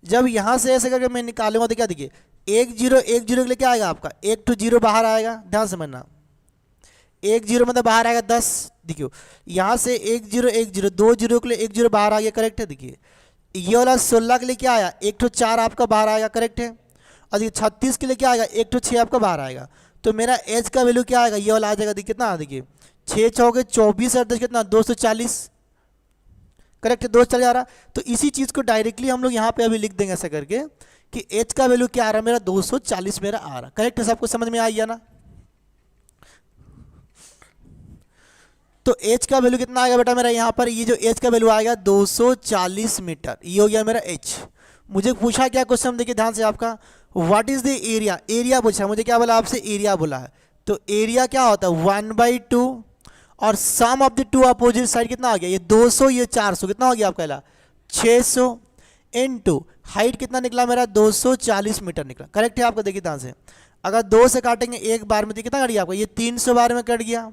जब यहाँ से ऐसे करके मैं निकालूंगा तो क्या, देखिए 1 0 1 0 के लिए क्या आएगा आपका 1 to 0 बाहर आएगा, ध्यान समझना 1 0 मतलब बाहर आएगा 10, देखियो यहाँ से 1 0 1 0 2 0 के लिए 1 0 बाहर आ गया, करेक्ट है। देखिए ये वाला 16 के लिए क्या आया 1 to 4 आपका बाहर आएगा, करेक्ट है। और देखिए 36 के लिए क्या आएगा 1 to 6 आपका बाहर आएगा, तो मेरा एच का वैल्यू क्या आएगा ये वाला आ जाएगा, देखिए कितना, देखिए 6 चौके 24 और 10 कितना 240, करेक्ट है 240 आ रहा। तो इसी चीज़ को डायरेक्टली हम लोग यहाँ पे अभी लिख देंगे ऐसा करके कि एच का वैल्यू क्या आ रहा है मेरा 240 मेरा आ रहा, करेक्ट है, सबको समझ में आ गया ना। तो h का वैल्यू कितना आएगा बेटा मेरा यहाँ पर, ये जो h का वैल्यू आएगा 240 मीटर, ये हो गया मेरा h। मुझे पूछा क्या क्वेश्चन, देखिए ध्यान से आपका, what is the area, area पूछा मुझे, क्या बोला आपसे एरिया बोला है, तो एरिया क्या होता है 1/2 और sum of the two opposite side कितना आ गया ये 200 ये 400, कितना हो गया आपका 600 इनटू हाइट कितना निकला मेरा 240 मीटर निकला, करेक्ट है आपका। देखिए ध्यान से अगर 2 से काटेंगे एक बार में तो कितना कट गया आपका ये 300 बार में कट गया,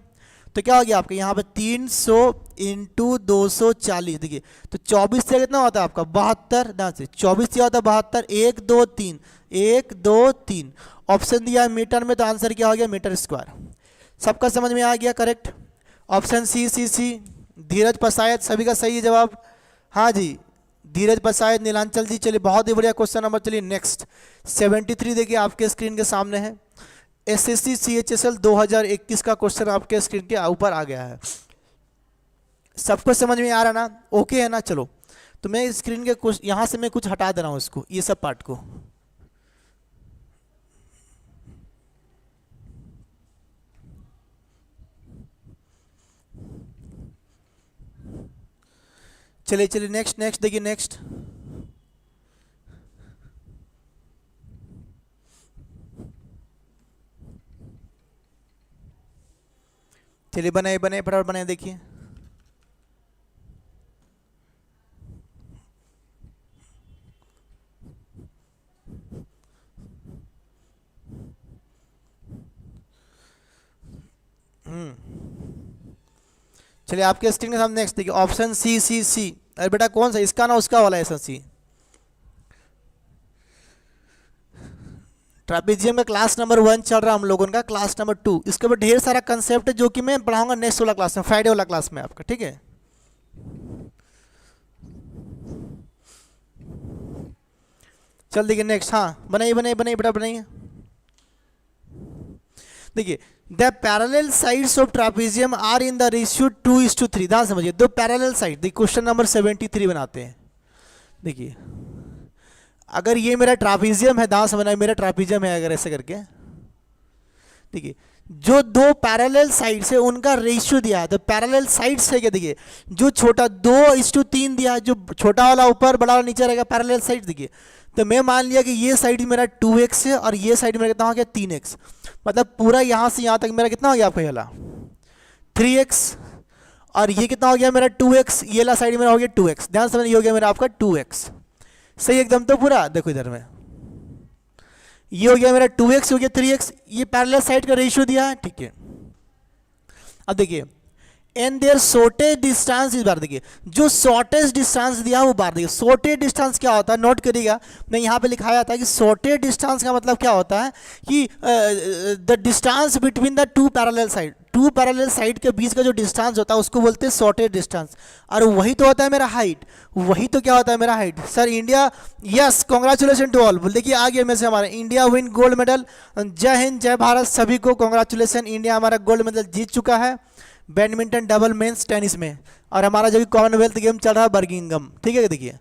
तो क्या हो गया आपका यहाँ पे 300 इंटू 240, देखिए तो 24 से कितना होता है आपका 72, ध्यान से 24 से होता है 72, 1 2 3 1 2 3, ऑप्शन दिया है मीटर में तो आंसर क्या हो गया मीटर स्क्वायर, सबका समझ में आ गया, करेक्ट। ऑप्शन सी धीरज पसायत सभी का सही है जवाब, हाँ जी धीरज पसायत नीलांचल जी, चलिए बहुत ही बढ़िया क्वेश्चन नंबर। चलिए नेक्स्ट 73 देखिए आपके स्क्रीन के सामने है, एसएससी CHSL 2021 का क्वेश्चन आपके स्क्रीन के ऊपर आ गया है, सबको समझ में आ रहा ना, ओके है ना। चलो तो मैं स्क्रीन के कुछ यहाँ से मैं कुछ हटा दे रहा हूँ इसको, ये सब पार्ट को, चलिए चलिए नेक्स्ट देखिए नेक्स्ट, चलिए बनाए फटाफट बनाए, देखिए चलिए आपके स्क्रीन के सामने नेक्स्ट देखिए ऑप्शन सी, अरे बेटा कौन सा, इसका ना उसका वाला है सी, ट्रापेजियम का क्लास नंबर 1 चल रहा है हम लोगों का, क्लास नंबर 2 इसके ऊपर ढेर सारा कंसेप्ट है जो कि मैं पढ़ाऊंगा नेक्स्ट वाला क्लास में, फ्राइडे वाला क्लास में आपका, ठीक है। चल देखिए नेक्स्ट, हाँ बनाइए बेटा बनाइए, देखिए the parallel sides of trapezium are in the ratio 2:3, ध्यान समझिए दो पैरेलल साइड, देखिए क्वेश्चन नंबर 73 बनाते हैं। देखिए अगर ये मेरा ट्रापेजियम है, ध्यान समझना मेरा ट्रापेजियम है अगर ऐसे करके, देखिए जो दो पैरेलल साइड से उनका रेशियो दिया है, तो पैरेलल साइड से क्या देखिए, जो छोटा 2:3 दिया है, जो छोटा वाला ऊपर बड़ा वाला नीचे रहेगा, पैरेलल साइड देखिए। तो मैं मान लिया कि ये साइड मेरा 2x है और ये साइड मेरा कितना हो गया 3x, मतलब पूरा यहाँ से यहाँ तक मेरा कितना हो गया आपका ये वाला 3x, और ये कितना हो गया मेरा 2x, ये वाला साइड मेरा हो गया 2x। ध्यान समझ, ये हो गया मेरा आपका 2x, सही एकदम। तो पूरा देखो इधर में ये हो गया मेरा 2x, हो गया 3x, ये पैरेलल साइड का रेशियो दिया है, ठीक है। अब देखिए एंड देयर शॉर्टेज डिस्टेंस, इस बार देखिए जो शॉर्टेज डिस्टेंस दिया है वो बार देखिए। शॉर्टेज डिस्टेंस क्या होता है नोट करिएगा, मैं यहाँ पे लिखाया था कि शॉर्टेज डिस्टेंस का मतलब क्या होता है कि the distance between the two parallel side, two parallel side के बीच का जो डिस्टेंस होता है उसको बोलते हैं शॉर्टेज डिस्टेंस, और वही तो होता है मेरा हाइट, वही तो क्या होता है मेरा height. Sir India, yes congratulation to all, देखिए आ गया में से हमारा इंडिया विन गोल्ड मेडल। जय हिंद जय भारत, सभी को कॉन्ग्रेचुलेसन, इंडिया हमारा गोल्ड मेडल जीत चुका है बैडमिंटन डबल मेंस टेनिस में, और हमारा जो कॉमनवेल्थ गेम चल रहा है बर्मिंघम, ठीक है। देखिए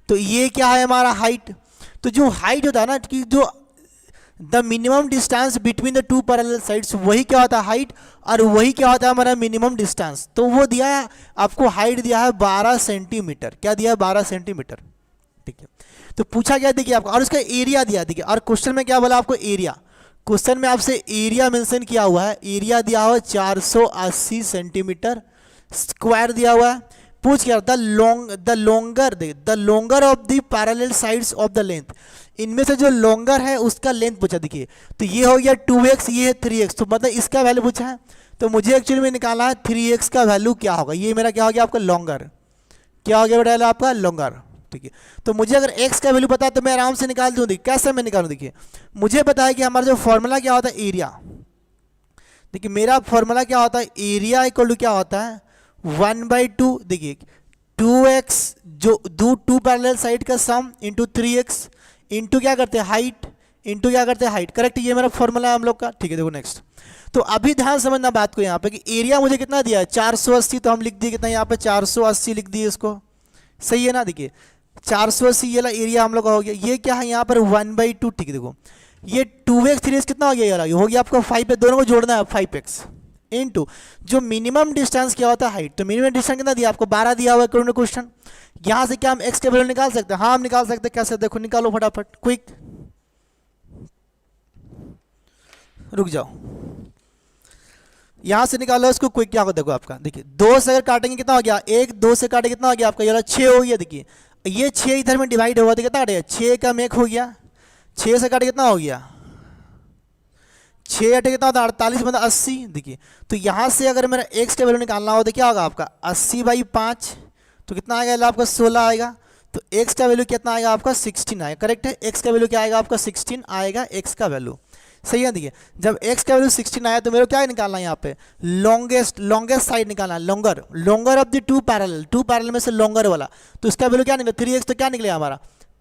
तो ये क्या है हमारा हाइट, तो जो हाइट होता है ना कि जो the minimum distance between the two parallel sides, वही क्या होता है हाइट, और वही क्या होता है हमारा मिनिमम डिस्टेंस। तो वो दिया है आपको, हाइट दिया है 12 सेंटीमीटर, क्या दिया है 12 सेंटीमीटर, ठीक है। तो पूछा गया देखिए आपको, और उसका एरिया दिया देखिए, और क्वेश्चन में क्या बोला आपको एरिया, क्वेश्चन में आपसे एरिया मेंशन किया हुआ है, एरिया दिया हुआ है 480 सेंटीमीटर स्क्वायर दिया हुआ है। पूछ क्या the longer of the parallel sides of the length, इनमें से जो लॉन्गर है उसका लेंथ पूछा देखिए। तो ये हो गया 2x, ये है 3x, तो मतलब इसका वैल्यू पूछा है, तो मुझे एक्चुअली में निकालना है 3x का वैल्यू क्या होगा, ये मेरा क्या हो गया आपका लॉन्गर, क्या हो गया बेटा आपका लॉन्गर, ठीक है। तो मुझे अगर x का वैल्यू पता है तो मैं आराम से निकाल दूँ, देखिए कैसे मैं निकालूँ, देखिए मुझे पता है कि हमारा जो फॉर्मूला क्या होता है एरिया, देखिए मेरा फॉर्मूला क्या होता है एरिया इक्वल टू क्या होता है 1/2, देखिए 2x जो टू पैरेलल साइड का सम इंटू 3x इंटू क्या करते हैं हाइट, इंटू क्या करते हैं हाइट, करेक्ट, ये मेरा फॉर्मूला है हम लोग का, ठीक है। देखो नेक्स्ट, तो अभी ध्यान समझना बात को यहाँ पे कि एरिया मुझे कितना दिया है 480, तो हम लिख दिए कितना यहाँ पे 480 लिख दिए इसको, सही है ना। देखिए 480 ये वाला एरिया हम लोग का हो गया, ये क्या है यहाँ पर 1/2, ठीक है। देखो ये 2x 3x कितना हो गया, ये हो गया आपका 5, दोनों को जोड़ना है 5x इनटू जो मिनिमम डिस्टेंस क्या होता है हाइट, तो मिनिमम डिस्टेंस कितना दिया आपको 12 दिया हुआ है क्वेश्चन। यहाँ से क्या हम x के वैल्यू निकाल सकते हैं, हाँ हम निकाल सकते हैं, कैसे देखो निकालो फटाफट क्विक, रुक जाओ यहाँ से निकालो इसको क्विक, क्या होगा देखो आपका, देखिए 2 से अगर काटेंगे कितना हो गया 1, 2 से काटे कितना हो गया आपका ये 6 हो गया। देखिए ये 6 इधर में डिवाइड हुआ तो कितना काटेगा 6 का 1 हो गया, 6 से काटे कितना हो गया 6 अटे कितना होता है 48 मतलब 80। देखिए तो यहाँ से अगर मेरा x का वैल्यू निकालना हो तो क्या होगा आपका 80/5, तो कितना आएगा आपका 16 आएगा, तो x का वैल्यू कितना आएगा आपका 16 आएगा, करेक्ट है। x का वैल्यू क्या आएगा आपका 16 आएगा x का वैल्यू, सही है। देखिए जब x का वैल्यू 16 आया तो मेरे को क्या निकालना है यहाँ पे लॉन्गेस्ट साइड निकालना है, longer of the two parallel में से लॉन्गर वाला, तो इसका वैल्यू क्या निकला 3x, तो क्या निकलेगा हमारा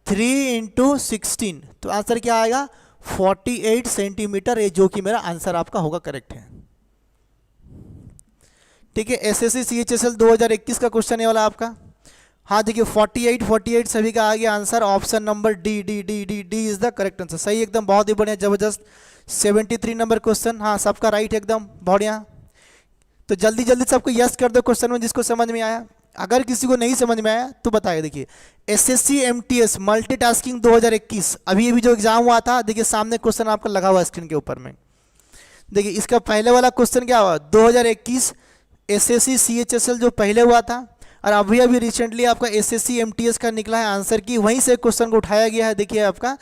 3 × 16, तो आंसर क्या आएगा 48 सेंटीमीटर, ये जो कि मेरा आंसर आपका होगा, करेक्ट है, ठीक है। SSC CHSL 2021 का क्वेश्चन है वाला आपका, हाँ देखिए 48 सभी का आ गया answer, option number D D D D D is the correct answer, सही एकदम, बहुत ही बढ़िया जबरदस्त। 73 नंबर क्वेश्चन, हाँ सबका राइट एकदम बढ़िया। तो जल्दी जल्दी सबको यस कर दो क्वेश्चन में जिसको समझ में आया, अगर किसी को नहीं समझ में आया तो बताइए। देखिए SSC MTS मल्टीटास्किंग 2021 अभी जो एग्जाम हुआ था, देखिए सामने क्वेश्चन आपका लगा हुआ स्क्रीन के ऊपर में, देखिए इसका पहले वाला क्वेश्चन क्या हुआ 2021 SSC CHSL जो पहले हुआ था, और अभी रिसेंटली आपका SSC MTS का निकला है आंसर की, वहीं से क्वेश्चन को उठाया गया है। देखिए आपका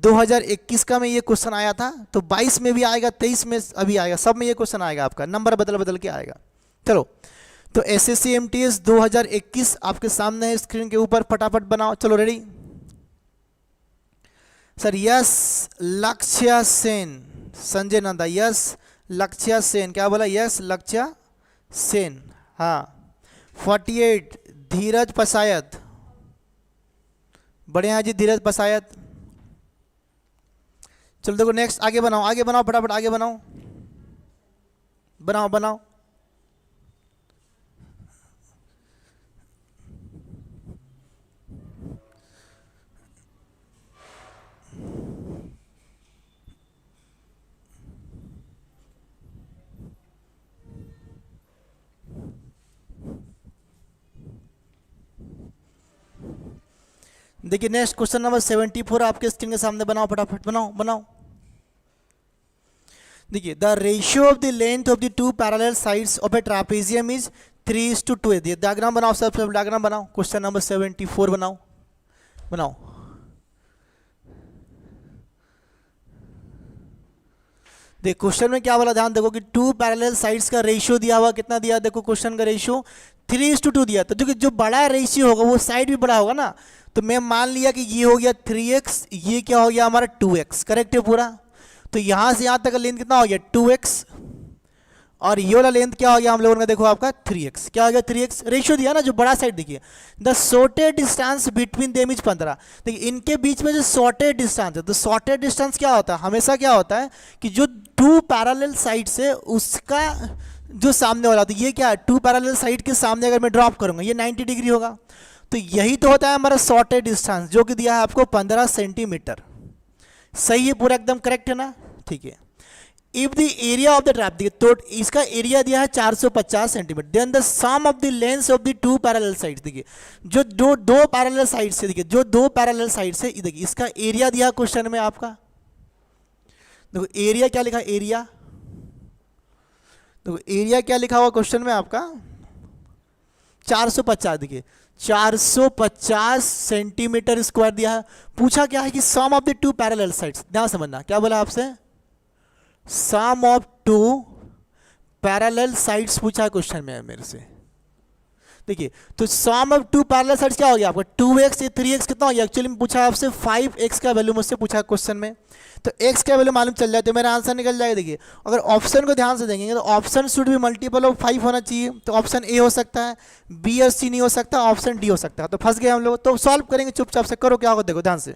2021 का में ये क्वेश्चन आया था, तो 22 में भी आएगा, 23 में अभी आएगा, सब में ये क्वेश्चन आएगा, आपका नंबर बदल बदल के आएगा। चलो तो SSC MTS 2021 आपके सामने है स्क्रीन के ऊपर, फटाफट बनाओ, चलो रेडी। सर यस लक्ष्य सेन, संजय नंदा, यस लक्ष्य सेन, क्या बोला यस लक्ष्य सेन, हाँ 48 धीरज पसायत, बढ़िया जी धीरज पसायत। चलो देखो नेक्स्ट, आगे बनाओ फटाफट, आगे बनाओ बनाओ बनाओ। देखिए नेक्स्ट क्वेश्चन नंबर 74 आपके स्क्रीन के सामने, बनाओ फटाफट, बनाओ बनाओ। देखिए the ratio of the length of the two parallel sides of a trapezium is 3:2। ये डायग्राम बनाओ, सब डायग्राम बनाओ। क्वेश्चन नंबर 74 बनाओ, बनाओ। देख क्वेश्चन में क्या बोला, ध्यान देखो कि टू पैरेलल साइड्स का रेशियो दिया हुआ, कितना दिया, देखो क्वेश्चन का रेशियो 3:2 दिया। तो देखो जो बड़ा रेशियो होगा वो साइड भी बड़ा होगा ना, तो मैं मान लिया कि ये हो गया 3x, ये क्या हो गया हमारा 2x, करेक्ट है पूरा। तो यहां से यहां तक का लेंथ कितना हो गया 2x, और ये वाला लेंथ क्या हो गया हम लोगों का, देखो आपका 3x, क्या हो गया 3x, रेशियो दिया ना जो बड़ा साइड। देखिए the shorted distance between them is 15। देखिए इनके बीच में जो शॉर्टेड डिस्टेंस है, तो शॉर्टेड डिस्टेंस क्या होता है, हमेशा क्या होता है कि जो टू पैरेलल साइड से उसका जो सामने वाला, तो ये क्या है टू पैरेलल साइड के सामने अगर मैं ड्रॉप करूंगा ये 90 डिग्री होगा। तो यही तो होता है हमारा शॉर्टेड डिस्टेंस, जो कि दिया है आपको 15 सेंटीमीटर। सही है पूरा, एकदम करेक्ट है ना, ठीक है। If the area of the trap, देखिए तो इसका एरिया दिया है 450 centimetre, then the sum of the length of the two parallel sides, देखिए जो दो पैरेलल साइड से, देखिए जो दो पैरेलल साइड से, देखिए इसका एरिया दिया क्वेश्चन में आपका। देखो एरिया क्या लिखा, एरिया देखो एरिया क्या लिखा हुआ क्वेश्चन में आपका 450। देखिए 450 सेंटीमीटर स्क्वायर दिया है। पूछा क्या है कि sum of the two parallel sides, ध्यान समझना क्या बोला आपसे, sum of two parallel sides पूछा है क्वेश्चन में मेरे से। देखिए तो sum of two parallel sides क्या हो गया आपका 2x, ये 3x कितना हो गया, एक्चुअली में पूछा है आपसे 5x का वैल्यू मुझसे पूछा है क्वेश्चन में। तो x का वैल्यू मालूम चल जाए तो मेरा आंसर निकल जाएगा। देखिए अगर ऑप्शन को ध्यान से देखेंगे तो ऑप्शन शुड भी मल्टीपल ऑफ 5 होना चाहिए। तो ऑप्शन ए हो सकता है, बी और सी नहीं हो सकता, ऑप्शन डी हो सकता है। तो फंस गए हम लोग। तो सॉल्व करेंगे चुपचाप से, करो क्या होगा देखो ध्यान से।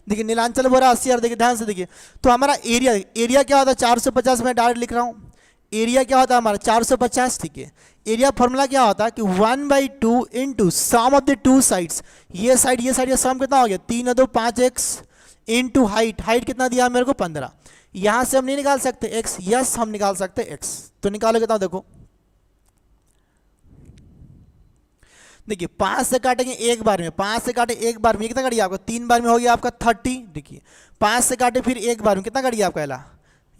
देखिए नीलांचल बोरा 80,000, देखिए ध्यान से देखिए। तो हमारा एरिया क्या होता है 450, मैं डायरेक्ट लिख रहा हूँ। एरिया क्या होता है हमारा 450, ठीक है। एरिया फॉर्मूला क्या होता है कि 1/2 into sum of the two sides, ये साइड का सम कितना हो गया 3 और 2 5x इंटू हाइट, हाइट कितना दिया मेरे को 15। यहां से हम नहीं निकाल सकते x, यस हम निकाल सकते x, तो निकालो कितना देखो। देखिए 5 से काटेंगे एक बार में, 5 से काटे एक बार में कितना कट गया आपका 3 बार में हो गया आपका 30। देखिए 5 से काटे फिर एक बार में कितना कट गया आपका पहला,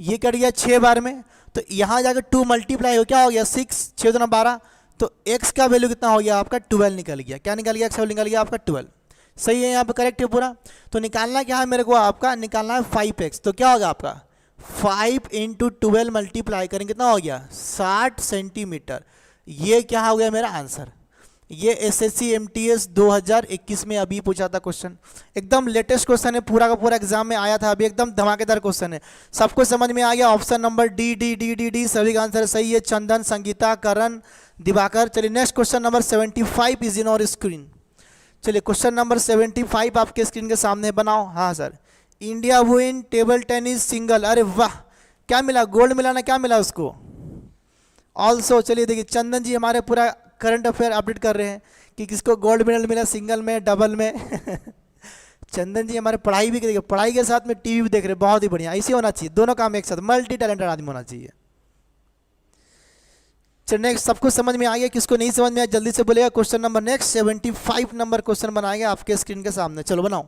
ये कट गया 6 बार में। तो यहाँ जाकर 2 मल्टीप्लाई हो क्या हो गया 6, 6 दूना 12। तो x का वैल्यू कितना हो गया आपका 12 निकल गया। क्या निकल गया, x का वैल्यू निकल गया आपका 12। सही है यहाँ पे, करेक्ट है पूरा। तो निकालना क्या है मेरे को, आपका निकालना है 5x। तो क्या होगा आपका 5 इंटू 12 मल्टीप्लाई करें कितना हो गया 60 सेंटीमीटर। ये क्या हो गया मेरा आंसर। ये एसएससी एमटीएस 2021 में अभी पूछा था क्वेश्चन, एकदम लेटेस्ट क्वेश्चन है, पूरा का पूरा एग्जाम में आया था अभी, एकदम धमाकेदार क्वेश्चन है। सबको समझ में आ गया। Option number D D D D D सभी का आंसर सही है। चंदन, संगीता, करण, दिवाकर। चलिए next question number 75 is in और स्क्रीन। चलिए क्वेश्चन नंबर 75 आपके स्क्रीन के सामने, बनाओ। हाँ sir, India win table tennis single, अरे वाह क्या मिला, गोल्ड मिला ना, क्या मिला उसको ऑल्सो। चलिए देखिए चंदन जी हमारे पूरा करंट अफेयर अपडेट कर रहे हैं कि किसको गोल्ड मेडल मिला, सिंगल में, डबल में। चंदन जी हमारे पढ़ाई भी देखिए, पढ़ाई के साथ में टीवी भी देख रहे हैं, बहुत ही बढ़िया। ऐसे होना चाहिए, दोनों काम एक साथ, मल्टी टैलेंटेड आदमी होना चाहिए। चलिए नेक्स्ट, सबको समझ में आ गया, किसको नहीं समझ में आया जल्दी से बोलेगा। Question number next 75 number question बनाएंगे आपके स्क्रीन के सामने। चलो बनाओ।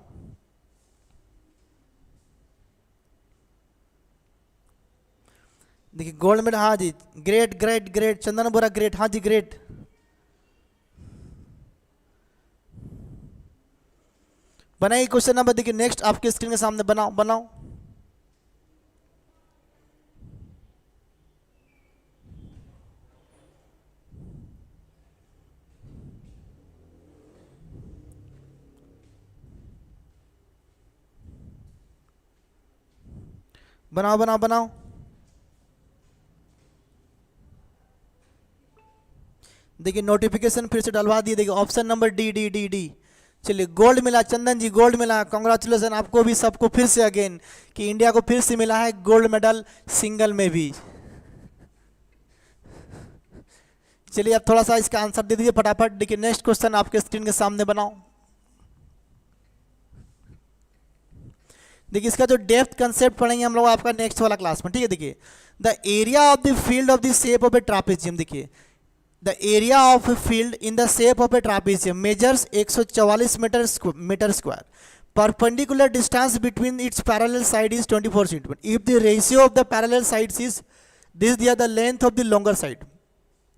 देखिए गोल्ड मेडल, हाँ जी, ग्रेट ग्रेट ग्रेट। चंदन बोरा ग्रेट, हाँ जी ग्रेट। बनाइए क्वेश्चन नंबर, देखिए नेक्स्ट आपके स्क्रीन के सामने, बनाओ बनाओ। बनाओ बनाओ बनाओ। देखिए नोटिफिकेशन फिर से डलवा दिए। देखिए option number D D D D. चलिए गोल्ड मिला चंदन जी, गोल्ड मिला, कॉन्ग्रेचुलेसन आपको भी, सबको फिर से अगेन कि इंडिया को फिर से मिला है गोल्ड मेडल सिंगल में भी। चलिए अब थोड़ा सा इसका आंसर दे दीजिए फटाफट। देखिए नेक्स्ट क्वेश्चन आपके स्क्रीन के सामने, बनाओ। देखिए इसका जो डेप्थ कंसेप्ट पढ़ेंगे हम लोग आपका नेक्स्ट वाला क्लास में, ठीक है। देखिए the area of the field of the shape of a trapezium, देखिए the area of a field in the shape of a trapezium measures 144 metre square. Perpendicular distance between its parallel side is 24 cm. If the ratio of the parallel sides is this, दिया the length of the longer side.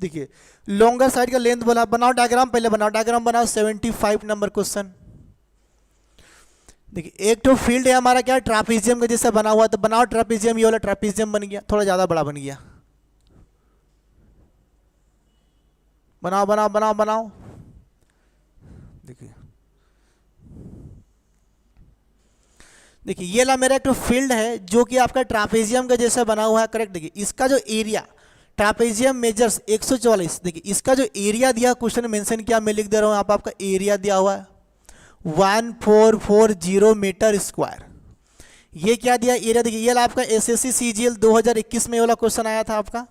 देखिए longer side का length बोला. बनाओ diagram, पहले बनाओ diagram बनाओ. 75 number question. देखिए एक तो फील्ड है हमारा क्या, ट्रापेजियम का जैसा बना हुआ, तो बनाओ ट्रापेजियम. ये वाला ट्रापेजियम बन गया, थोड़ा ज़्यादा बड़ा बन गया. बनाओ बनाओ बनाओ बनाओ. देखिए देखिए ये ला मेरा एक तो फील्ड है जो कि आपका ट्रापेजियम का जैसा बना हुआ है. करेक्ट. देखिए इसका जो एरिया, ट्रापेजियम मेजर्स 144. देखिए इसका जो एरिया दिया क्वेश्चन मेंशन किया, मैं लिख दे रहा हूँ आप, आपका एरिया दिया हुआ है 1440 मीटर स्क्वायर. ये क्या दिया एरिया. देखिए ये आपका एसएससी सीजीएल 2021 में वाला क्वेश्चन आया था आपका.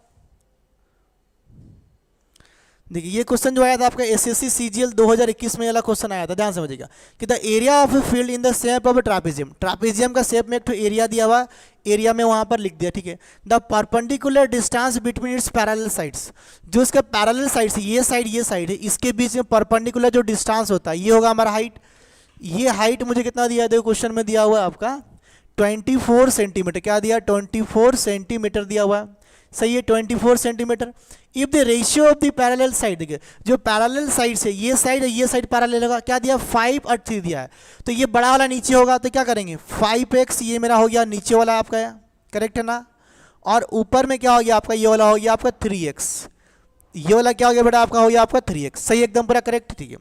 देखिए ये क्वेश्चन जो आया था आपका एसएससी सीजीएल 2021 में वाला क्वेश्चन आया था. ध्यान समझिएगा कि the area of a field in the shape of a trapezium. Trapezium का शेप में एक तो एरिया दिया हुआ, एरिया में वहां पर लिख दिया. ठीक है. The perpendicular distance between its parallel sides. जो इसका पैरेलल साइड्स, ये साइड है, इसके बीच में परपेंडिकुलर जो डिस्टेंस होता है ये होगा हमारा हाइट. ये हाइट मुझे कितना दिया, देखो क्वेश्चन में दिया हुआ है आपका 24 सेंटीमीटर. क्या दिया, 24 सेंटीमीटर दिया हुआ है. सही है, 24 centimetre. If the ratio of the parallel side, देखिए जो पैरेलल साइड से ये साइड पैरेलल होगा, क्या दिया 5 और 3 दिया है. तो ये बड़ा वाला नीचे होगा, तो क्या करेंगे 5x, ये मेरा हो गया नीचे वाला आपका. करेक्ट है ना. और ऊपर में क्या हो गया आपका, ये वाला हो गया आपका 3x. ये वाला क्या हो गया बेटा आपका, हो गया आपका 3x. सही, एकदम पूरा करेक्ट. ठीक है.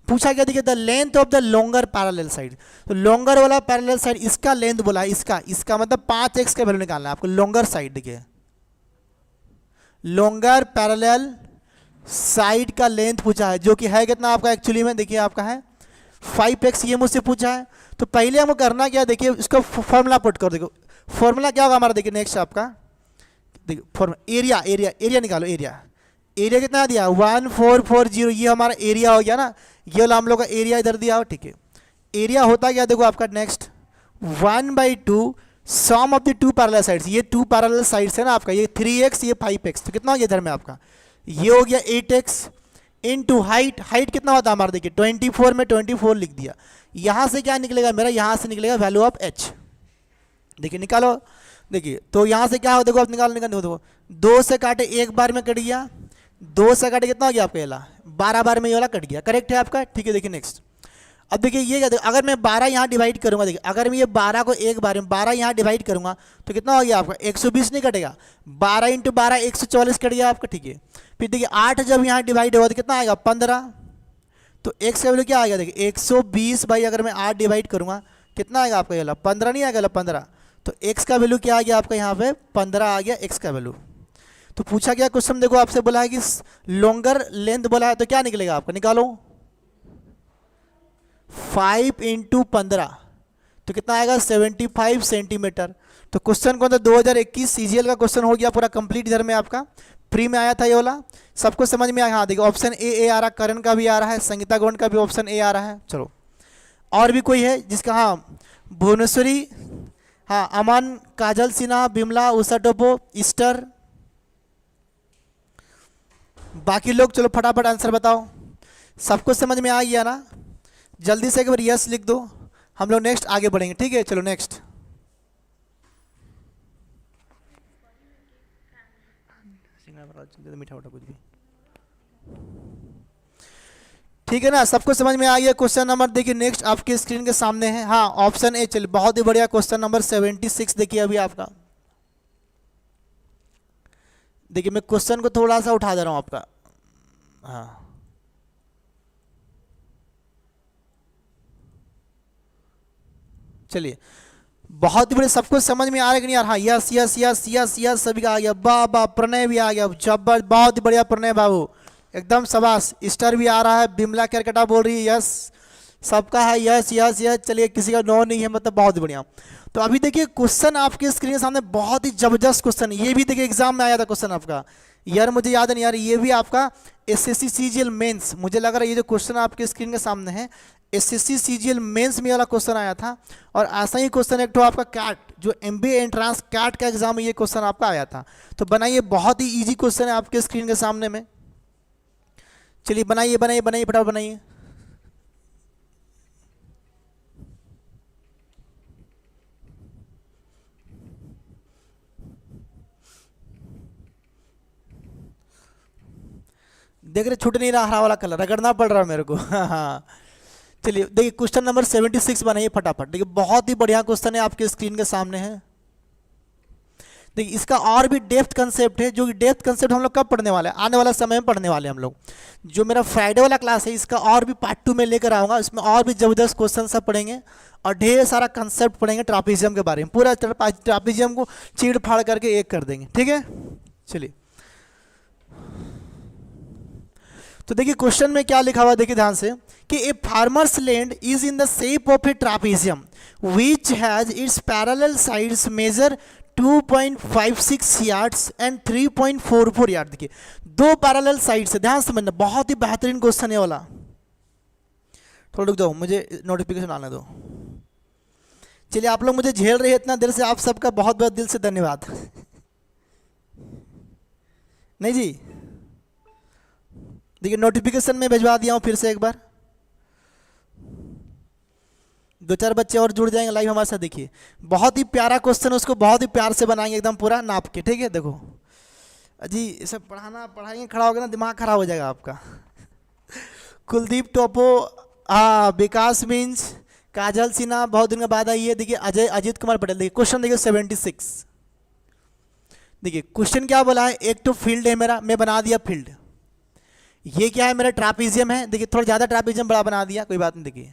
पूछा क्या, देखिए the length of the longer parallel side. तो लॉन्गर वाला पैरेलल साइड, इसका लेंथ बोला है, इसका मतलब 5x का वैल्यू निकालना है आपको. लॉन्गर साइड, देखिए लॉन्गर पैरेलल साइड का लेंथ पूछा है, जो कि है कितना आपका एक्चुअली में, देखिए आपका है 5x. ये मुझसे पूछा है. तो पहले हमको करना क्या, देखिए इसका फॉर्मूला पुट कर. देखो फॉर्मूला क्या होगा हमारा, देखिए नेक्स्ट आपका, देखिए फॉर्मूला एरिया निकालो. एरिया कितना दिया 1440. ये हमारा एरिया हो गया ना. ये वाला हम लोग का एरिया इधर दिया हो. ठीक है. एरिया होता क्या, देखो आपका next 1/2 sum of the two parallel sides. ये टू पैरेलल साइड्स है ना आपका, ये 3x ये 5x. तो कितना हो गया इधर में आपका, ये हो गया 8x इनटू हाइट कितना होता है हमारा, देखिए 24 में 24 लिख दिया. यहाँ से क्या निकलेगा मेरा, यहाँ से निकलेगा वैल्यू ऑफ h. देखिए निकालो. देखिए तो यहाँ से क्या हो, देखो आप निकालो. देखो 2 से काटे, एक बार में कट गया. 2 से काटे कितना हो गया आपका, ये 12 बार में ये वाला कट गया. करेक्ट है आपका. ठीक है. देखिए नेक्स्ट. अब देखिए ये क्या, अगर मैं 12 यहाँ डिवाइड करूँगा, देखिए अगर मैं ये 12 को एक बार में 12 यहाँ डिवाइड करूँगा तो कितना हो गया आपका 120 नहीं कटेगा. 12 × 12 144 कट गया आपका. ठीक है. फिर देखिए 8 जब यहाँ डिवाइड होगा तो कितना आएगा 15. तो x का वैल्यू क्या आ गया, देखिए 120 भाई अगर मैं 8 डिवाइड करूँगा कितना आएगा आपका, ये 15 नहीं आएगा 15. तो x का वैल्यू क्या आ गया आपका, यहाँ पे 15 आ गया x का वैल्यू. तो पूछा गया क्वेश्चन, देखो आपसे बोला है कि लॉन्गर लेंथ बोला है, तो क्या निकलेगा आपका, निकालो 5 × 15 तो कितना आएगा 75 सेंटीमीटर. तो क्वेश्चन कौन था 2021 सीजीएल का क्वेश्चन हो गया पूरा कंप्लीट. इधर में आपका प्री में आया था ये वाला, सबको समझ में आया. हाँ देखिए ऑप्शन ए आ रहा है, करण का भी आ रहा है, संगीता गौंड का भी ऑप्शन ए आ रहा है. चलो और भी कोई है जिसका, हाँ भुवनेश्वरी, हाँ अमन, काजल सिन्हा, बिमला, उषा टोपो, ईस्टर, बाकी लोग चलो फटाफट आंसर बताओ. सबको समझ में आ गया ना, जल्दी से एक बार यस लिख दो, हम लोग नेक्स्ट आगे बढ़ेंगे. ठीक है. चलो नेक्स्ट. मीठा उठा कुछ भी. ठीक है ना, सबको समझ में आ गया. क्वेश्चन नंबर देखिए नेक्स्ट आपके स्क्रीन के सामने है. हाँ ऑप्शन ए. चलिए बहुत ही बढ़िया. क्वेश्चन नंबर 76 देखिए अभी आपका. देखिए मैं क्वेश्चन को थोड़ा सा उठा दे रहा हूं आपका. हाँ चलिए बहुत ही बड़े, सबको समझ में आ रहा है कि नहीं यार. हाँ yes yes yes yes yes सभी का आ गया. वाह प्रणय भी आ गया. जबरदस्त, बहुत ही बढ़िया प्रणय बाबू, एकदम शाबाश. स्टार भी आ रहा है. बिमला केरकटा बोल रही है यस, सबका है यस यस यस. चलिए किसी का नो नहीं है, मतलब बहुत ही बढ़िया. तो अभी देखिए क्वेश्चन आपके स्क्रीन के सामने बहुत ही जबरदस्त क्वेश्चन. ये भी देखिए एग्जाम में आया था क्वेश्चन आपका यार, मुझे याद नहीं यार, ये भी आपका एसएससी सीजीएल मेंस, मुझे लग रहा है ये जो क्वेश्चन आपके स्क्रीन के सामने है एसएससी सीजीएल मेंस में वाला क्वेश्चन आया था. और ऐसा ही क्वेश्चन एक तो आपका कैट, जो एमबीए एंट्रांस कैट का एग्जाम में ये क्वेश्चन आपका आया था. तो बनाइए, बहुत ही इजी क्वेश्चन है आपके स्क्रीन के सामने में. चलिए बनाइए बनाइए बनाइए, फटाफट बनाइए। देख रहे छूट नहीं रहा हरा वाला कलर, रगड़ना पड़ रहा है मेरे को। हाँ चलिए देखिए क्वेश्चन नंबर 76 बनाइए फटाफट। देखिए बहुत ही बढ़िया क्वेश्चन है, आपके स्क्रीन के सामने है। देखिए इसका और भी डेप्थ कंसेप्ट है, जो कि डेप्थ कंसेप्ट हम लोग कब पढ़ने वाले हैं, आने वाला समय में पढ़ने वाले हैं हम लोग। जो मेरा फ्राइडे वाला क्लास है इसका और भी पार्ट 2 में लेकर आऊँगा, इसमें और भी ज़बरदस्त क्वेश्चन सब पढ़ेंगे और ढेर सारा कंसेप्ट पढ़ेंगे ट्रापीजियम के बारे में। पूरा ट्रापीजियम को चीड़ फाड़ करके एक कर देंगे, ठीक है। चलिए तो देखिए क्वेश्चन में क्या लिखा हुआ, देखिए ध्यान से कि a farmer's land is in the shape of a trapezium which has its parallel sides measure 2.56 yards and 3.44 yard. देखिए दो पैरेलल साइड से, ध्यान से समझना, बहुत ही बेहतरीन क्वेश्चन है वाला। थोड़ा रुक जाओ, मुझे नोटिफिकेशन आने दो। चलिए आप लोग मुझे झेल रहे हैं इतना देर से, आप सबका बहुत बहुत दिल से धन्यवाद। नहीं जी, देखिए नोटिफिकेशन में भिजवा दिया हूँ फिर से एक बार, 2-4 बच्चे और जुड़ जाएंगे लाइव हमारे साथ। देखिए बहुत ही प्यारा क्वेश्चन, उसको बहुत ही प्यार से बनाएंगे एकदम पूरा नाप के, ठीक है। देखो जी इसे पढ़ाएंगे खड़ा हो गया ना, दिमाग खराब हो जाएगा आपका। कुलदीप टोपो, हाँ विकास मीन्स, काजल सिन्हा बहुत दिन के बाद आई है। देखिए अजीत कुमार पटेल। देखिए क्वेश्चन देखिए 76। देखिए क्वेश्चन क्या बोला है, एक तो फील्ड है मेरा, मैं बना दिया फील्ड। ये क्या है, मेरा ट्रापीजियम है। देखिए थोड़ा ज़्यादा ट्रापीजियम बड़ा बना दिया, कोई बात नहीं। देखिए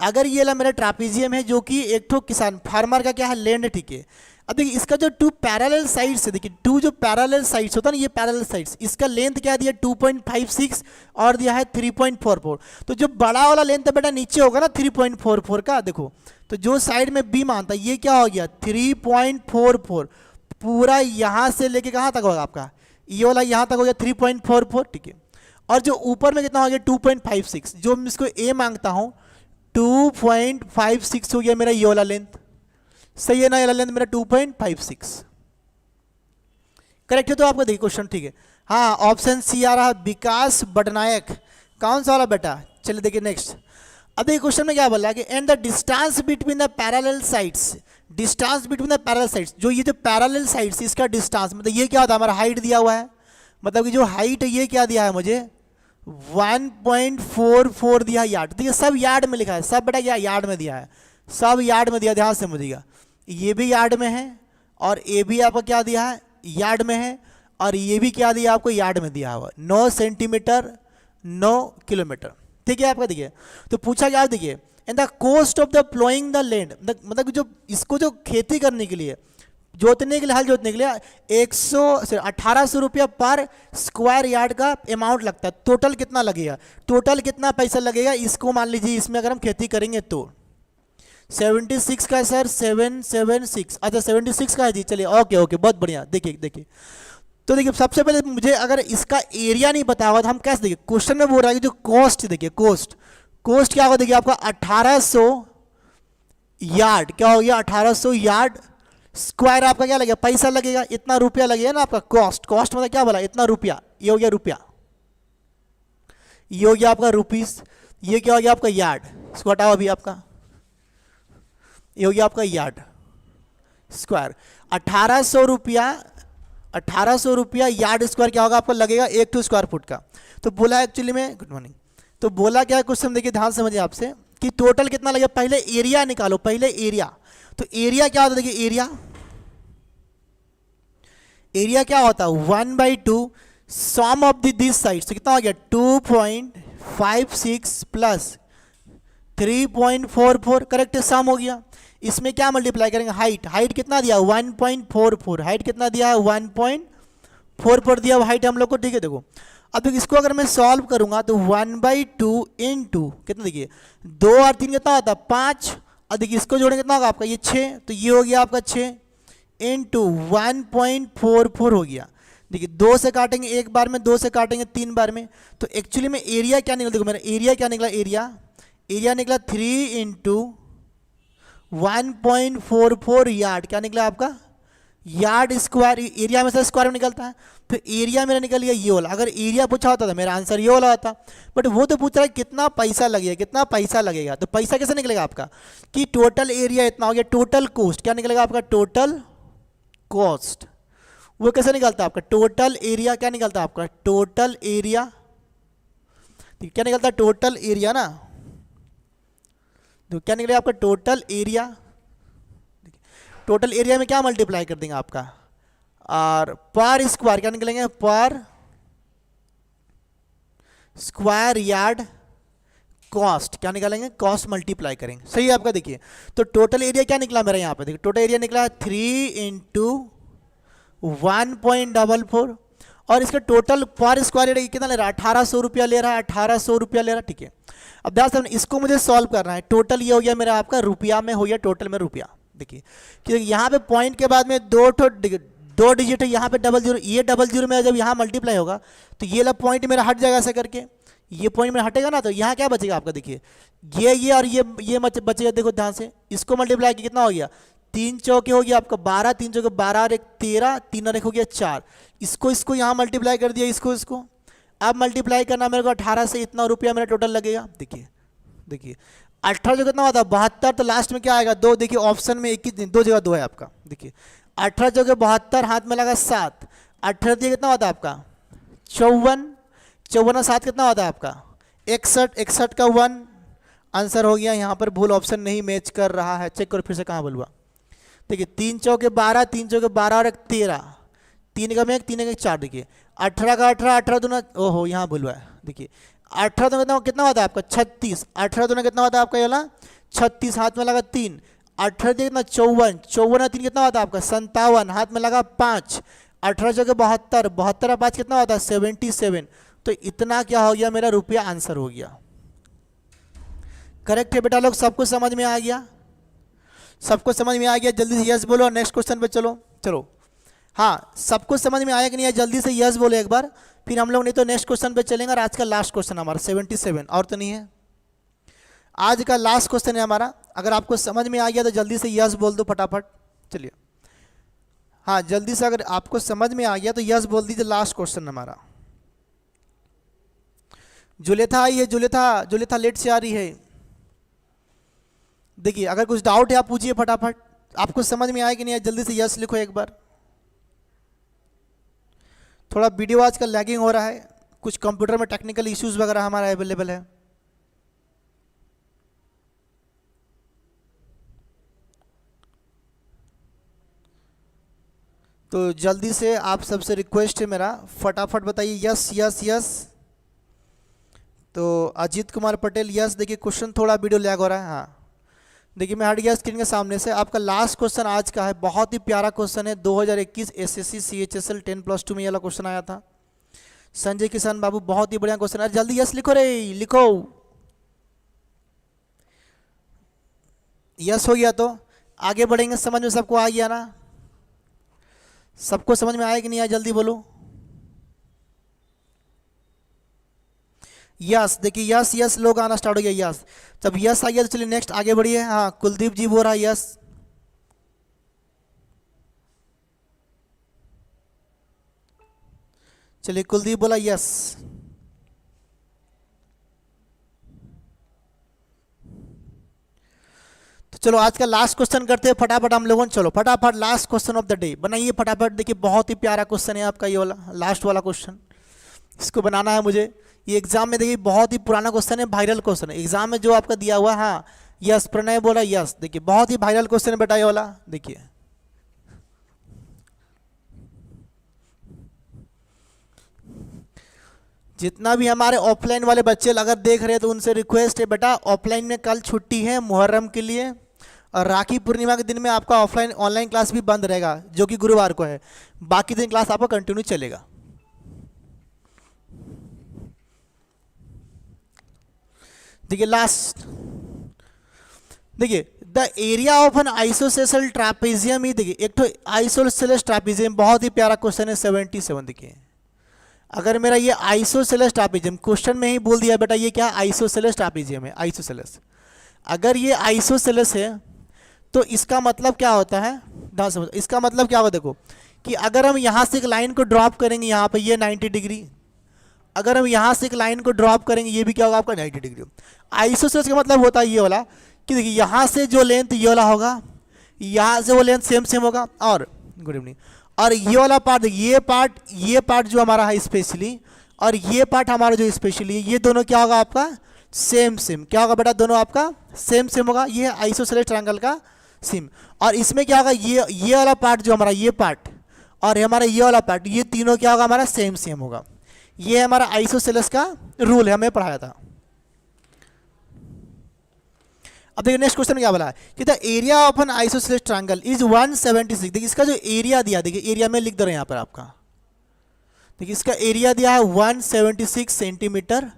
अगर ये ला मेरा ट्रापीजियम है जो कि एक ठो किसान फार्मर का क्या है लैंड है, ठीक है। अब देखिए इसका जो 2 पैरेलल साइड्स है, देखिए 2 जो पैरेलल साइड्स होता है ना, ये पैरेलल साइड्स, इसका लेंथ क्या दिया 2.56 और दिया है 3.44। तो जो बड़ा वाला लेंथ है बेटा नीचे होगा ना 3.44 का। देखो तो जो साइड में बीम आता है ये क्या हो गया 3.44, पूरा यहाँ से लेके कहाँ तक होगा आपका, ये वाला यहाँ तक हो गया 3.44, ठीक है। और जो ऊपर में कितना हो गया 2.56, जो मैं इसको ए मांगता हूँ 2.56 हो गया मेरा ये वाला लेंथ। सही है ना, ये वाला लेंथ मेरा 2.56 करेक्ट है। तो आपका देखिए क्वेश्चन ठीक है। हाँ ऑप्शन सी आ रहा, विकास बटनायक, कौन सा वाला बेटा। चलिए देखिए नेक्स्ट। अब देखिए क्वेश्चन में क्या बोला कि and the distance between the parallel sides, distance between the parallel sides, जो ये जो पैरेलल साइड्स इसका डिस्टेंस मतलब ये क्या होता है, हमारा हाइट दिया हुआ है, मतलब कि जो हाइट है ये क्या दिया है मुझे 1.44 दिया है यार्ड। देखिए सब यार्ड में लिखा है, सब बेटा क्या यार्ड में दिया है, सब यार्ड में दिया, ध्यान से समझिएगा। ये भी यार्ड में है और ये भी आपको क्या दिया है यार्ड में है, और ये भी क्या दिया आपको यार्ड में दिया हुआ 9 सेंटीमीटर 9 किलोमीटर, ठीक है आपका। देखिए तो पूछा गया, देखिए and the cost of the ploughing the land, मतलब जो इसको जो खेती करने के लिए जोतने के लिए हल जोतने के लिए 1800 रुपया पर स्क्वायर यार्ड का अमाउंट लगता है। टोटल कितना लगेगा, टोटल कितना पैसा लगेगा इसको मान लीजिए इसमें अगर हम खेती करेंगे तो 76 का सर 776, अच्छा 76 का है जी। चलिए ओके ओके बहुत बढ़िया। देखिए तो देखिए सबसे पहले मुझे अगर इसका एरिया नहीं पता होगा तो हम कैसे, देखिए क्वेश्चन में बोल रहा है कि जो कॉस्ट, देखिए कॉस्ट क्या होगा, देखिए आपका 1800 यार्ड क्या हो गया 1800 यार्ड स्क्वायर आपका क्या लगेगा पैसा लगेगा, इतना रुपया लगेगा ना आपका कॉस्ट मतलब क्या बोला इतना रुपया, ये हो गया रुपया, ये हो गया आपका रुपीस, ये क्या हो गया आपका यार्ड, इसको हटाओ अभी आपका, ये हो गया आपका यार्ड स्क्वायर। 1800 रुपया यार्ड स्क्वायर क्या होगा आपको लगेगा 1 स्क्वायर फुट का। तो बोला एक्चुअली में, गुड मॉर्निंग, तो बोला क्या है क्वेश्चन देखिए ध्यान समझिए आपसे कि टोटल कितना लगेगा, पहले एरिया निकालो, पहले एरिया। तो एरिया क्या होता है, देखिए एरिया क्या होता है 1/2 सम ऑफ दिस साइड, तो कितना हो गया 2.56 प्लस 3.44 करेक्ट है, सम हो गया। इसमें क्या मल्टीप्लाई करेंगे हाइट कितना दिया 1.44, हाइट कितना दिया है 1.44 दिया हाइट हम लोग को, ठीक है। देखो अब देखिए इसको अगर मैं सॉल्व करूंगा तो 1/2 इंटू कितना, देखिए 2 और 3 कितना होता है 5, और देखिए इसको जोड़ेंगे कितना होगा आपका ये 6, तो ये हो गया आपका 6 इंटू 1.44 हो गया। देखिए 2 से काटेंगे एक बार में, 2 से काटेंगे 3 बार में, तो एक्चुअली में एरिया क्या निकला, देखो मेरा एरिया क्या निकला, एरिया निकला 3 इंटू 1.44 यार्ड, क्या निकला आपका यार्ड स्क्वायर, एरिया में से स्क्वायर में निकलता है, फिर एरिया मेरा निकल गया ये वाला। अगर एरिया पूछा होता तो मेरा आंसर ये वाला होता, बट वो तो पूछ रहा है कितना पैसा लगेगा, कितना पैसा लगेगा। तो पैसा कैसे निकलेगा आपका कि टोटल एरिया इतना हो गया, टोटल कॉस्ट क्या निकलेगा आपका, टोटल कॉस्ट। वो कैसे निकलता है आपका, टोटल एरिया क्या निकलता है आपका, टोटल एरिया, क्या निकलता है टोटल एरिया ना, तो क्या निकलेगा आपका टोटल एरिया। टोटल एरिया में क्या मल्टीप्लाई कर देंगे आपका, और पर स्क्वायर क्या निकलेंगे, पर स्क्वायर यार्ड कॉस्ट क्या निकालेंगे, कॉस्ट मल्टीप्लाई करेंगे। सही है आपका। देखिए तो टोटल एरिया क्या निकला मेरा यहाँ पे, देखिए टोटल एरिया निकला 3 × 1.44, और इसका टोटल पर स्क्वायर एरिया कितना ले रहा है, 1800 रुपया ले रहा है, 1800 रुपया ले रहा है। ठीक है, अब ध्यान से इसको मुझे सॉल्व करना है। टोटल ये हो गया मेरा आपका रुपया में हो गया, टोटल में रुपया। देखिए कि यहाँ पे पॉइंट के बाद में दो डिजिट है, यहाँ पे डबल जीरो, ये डबल जीरो में जब यहाँ मल्टीप्लाई होगा तो ये वाला पॉइंट मेरा हट जाएगा ऐसे करके, ये पॉइंट मेरा हटेगा ना, तो यहाँ क्या बचेगा आपका, देखिए ये और ये बचेगा। देखो ध्यान से, इसको मल्टीप्लाई कितना हो गया, 3 चौके हो गया आपका 12, 3 चौके 12 और 1 13, 3 और 1 हो गया 4। इसको यहाँ मल्टीप्लाई कर दिया, इसको अब मल्टीप्लाई करना मेरे को 18 से, इतना रुपया मेरा टोटल लगेगा। देखिए 18 जो कितना होता है 72, तो लास्ट में क्या आएगा 2। देखिए ऑप्शन में 21 दो जगह 2 है आपका। देखिए 18 जो 72, हाथ में लगा 7, 18 दिए कितना होता है आपका 54, 54 और 7 कितना होता है आपका 61, 61 का 1 आंसर हो गया। यहाँ पर भूल ऑप्शन नहीं मैच कर रहा है, चेक करो फिर से कहाँ भूल हुआ। देखिए 3 चौके 12, 3 चौके 12 और 1 13, 3 का 1, 3 का 1 4। देखिए 18 का 18, 18 दूना, ओहो यहाँ भूल हुआ है। देखिए 18 तो कितना होता है आपका 36, 18 दूना कितना होता है आपका ये वाला 36, हाथ में लगा 3, 18 कितना 54, 54 और 3 कितना होता है आपका 57, हाथ में लगा 5, 18 जगह 72, 72 और 5 कितना होता है 77। तो इतना क्या हो गया मेरा रुपया आंसर हो गया। करेक्ट है बेटा लोग, सबको समझ में आ गया, सबको समझ में आ गया। जल्दी से यस बोलो और नेक्स्ट क्वेश्चन पे चलो। हाँ सबको समझ में आया कि नहीं आया, जल्दी से यस बोलो एक बार, फिर हम लोग नहीं तो नेक्स्ट क्वेश्चन पे चलेंगे। और आज का लास्ट क्वेश्चन हमारा 77 और तो नहीं है, आज का लास्ट क्वेश्चन है हमारा। अगर आपको समझ में आ गया तो जल्दी से यस बोल दो फटाफट। चलिए हाँ जल्दी से, अगर आपको समझ में आ गया तो यस बोल दीजिए। लास्ट क्वेश्चन हमारा, जुलेथा आई है, जुलेथा लेट से आ रही है। देखिए अगर कुछ डाउट है आप पूछिए फटाफट, आपको समझ में आया कि नहीं आया, जल्दी से यस लिखो एक बार। थोड़ा वीडियो आजकल लैगिंग हो रहा है, कुछ कंप्यूटर में टेक्निकल इश्यूज वगैरह हमारा अवेलेबल है। तो जल्दी से आप सबसे रिक्वेस्ट है मेरा, फटाफट बताइए यस यस यस। तो अजीत कुमार पटेल यस। देखिए क्वेश्चन थोड़ा वीडियो लैग हो रहा है। हाँ देखिए मैं हट गया स्क्रीन के सामने से। आपका लास्ट क्वेश्चन आज का है, बहुत ही प्यारा क्वेश्चन है। 2021 एसएससी CHSL 10+2 में ये वाला क्वेश्चन आया था। संजय किशन बाबू बहुत ही बढ़िया क्वेश्चन है, जल्दी यस लिखो रे, लिखो। यस हो गया तो आगे बढ़ेंगे, समझ में सबको आ गया ना, सबको समझ में आया कि नहीं आया, जल्दी बोलो यस। देखिए यस यस लोग आना स्टार्ट हो गया यस। जब यस आ गया तो चलिए नेक्स्ट आगे बढ़िए। हाँ कुलदीप जी बोल रहा है यस। चलिए कुलदीप बोला यस। तो चलो आज का लास्ट क्वेश्चन करते हैं फटाफट हम लोगों। चलो फटाफट last question of the day बनाइए फटाफट। देखिए बहुत ही प्यारा क्वेश्चन है आपका ये वाला, लास्ट वाला क्वेश्चन, इसको बनाना है मुझे। ये एग्जाम में देखिए बहुत ही पुराना क्वेश्चन है, वायरल क्वेश्चन है एग्जाम में जो आपका दिया हुआ। हाँ यस प्रणय बोला यस। देखिए बहुत ही वायरल क्वेश्चन है बेटा ये वाला। देखिए जितना भी हमारे ऑफलाइन वाले बच्चे अगर देख रहे हैं तो उनसे रिक्वेस्ट है बेटा, ऑफलाइन में कल छुट्टी है मुहर्रम के लिए, और राखी पूर्णिमा के दिन में आपका ऑफलाइन ऑनलाइन क्लास भी बंद रहेगा जो कि गुरुवार को है। बाकी दिन क्लास आपका कंटिन्यू चलेगा। देखिए लास्ट, देखिए the area of an isosceles trapezium ही। देखिए एक तो आइसोसेलेस ट्रापेजियम बहुत ही प्यारा क्वेश्चन है 77। देखिए अगर मेरा ये आइसोसेलेस ट्रापेजियम क्वेश्चन में ही बोल दिया बेटा ये क्या आइसोसेलेस ट्रापेजियम है, आइसोसेलेस। अगर ये आइसोसेलेस है तो इसका मतलब क्या होता है, ध्यान समझ, इसका मतलब क्या होगा देखो कि अगर हम यहाँ से एक लाइन को ड्रॉप करेंगे यहाँ पे ये 90 डिग्री, अगर हम यहाँ से एक लाइन को ड्रॉप करेंगे ये भी क्या होगा आपका 90 डिग्री। आइसोसेलेस का मतलब होता है ये वाला कि देखिए यहाँ से जो लेंथ ये वाला होगा, यहाँ से वो लेंथ सेम सेम होगा, और गुड इवनिंग, और ये वाला पार्ट, ये पार्ट जो हमारा है स्पेशली, और ये पार्ट हमारा जो स्पेशली, ये दोनों क्या होगा आपका सेम सेम। क्या होगा बेटा, दोनों आपका सेम सेम होगा। ये है आइसोसेलेस ट्रायंगल का सिम। और इसमें क्या होगा, ये वाला पार्ट जो हमारा ये पार्ट और हमारा ये वाला पार्ट, ये तीनों क्या होगा हमारा सेम सेम होगा। ये हमारा आइसोसेलेस का रूल है, हमें पढ़ाया था। अब देखिए नेक्स्ट क्वेश्चन क्या बोला है कि the area of an isosceles triangle is 176। देखिए इसका जो एरिया दिया, देखिए एरिया में लिख दे रहे हैं यहाँ पर आपका, देखिए इसका एरिया दिया है 176 सेंटीमीटर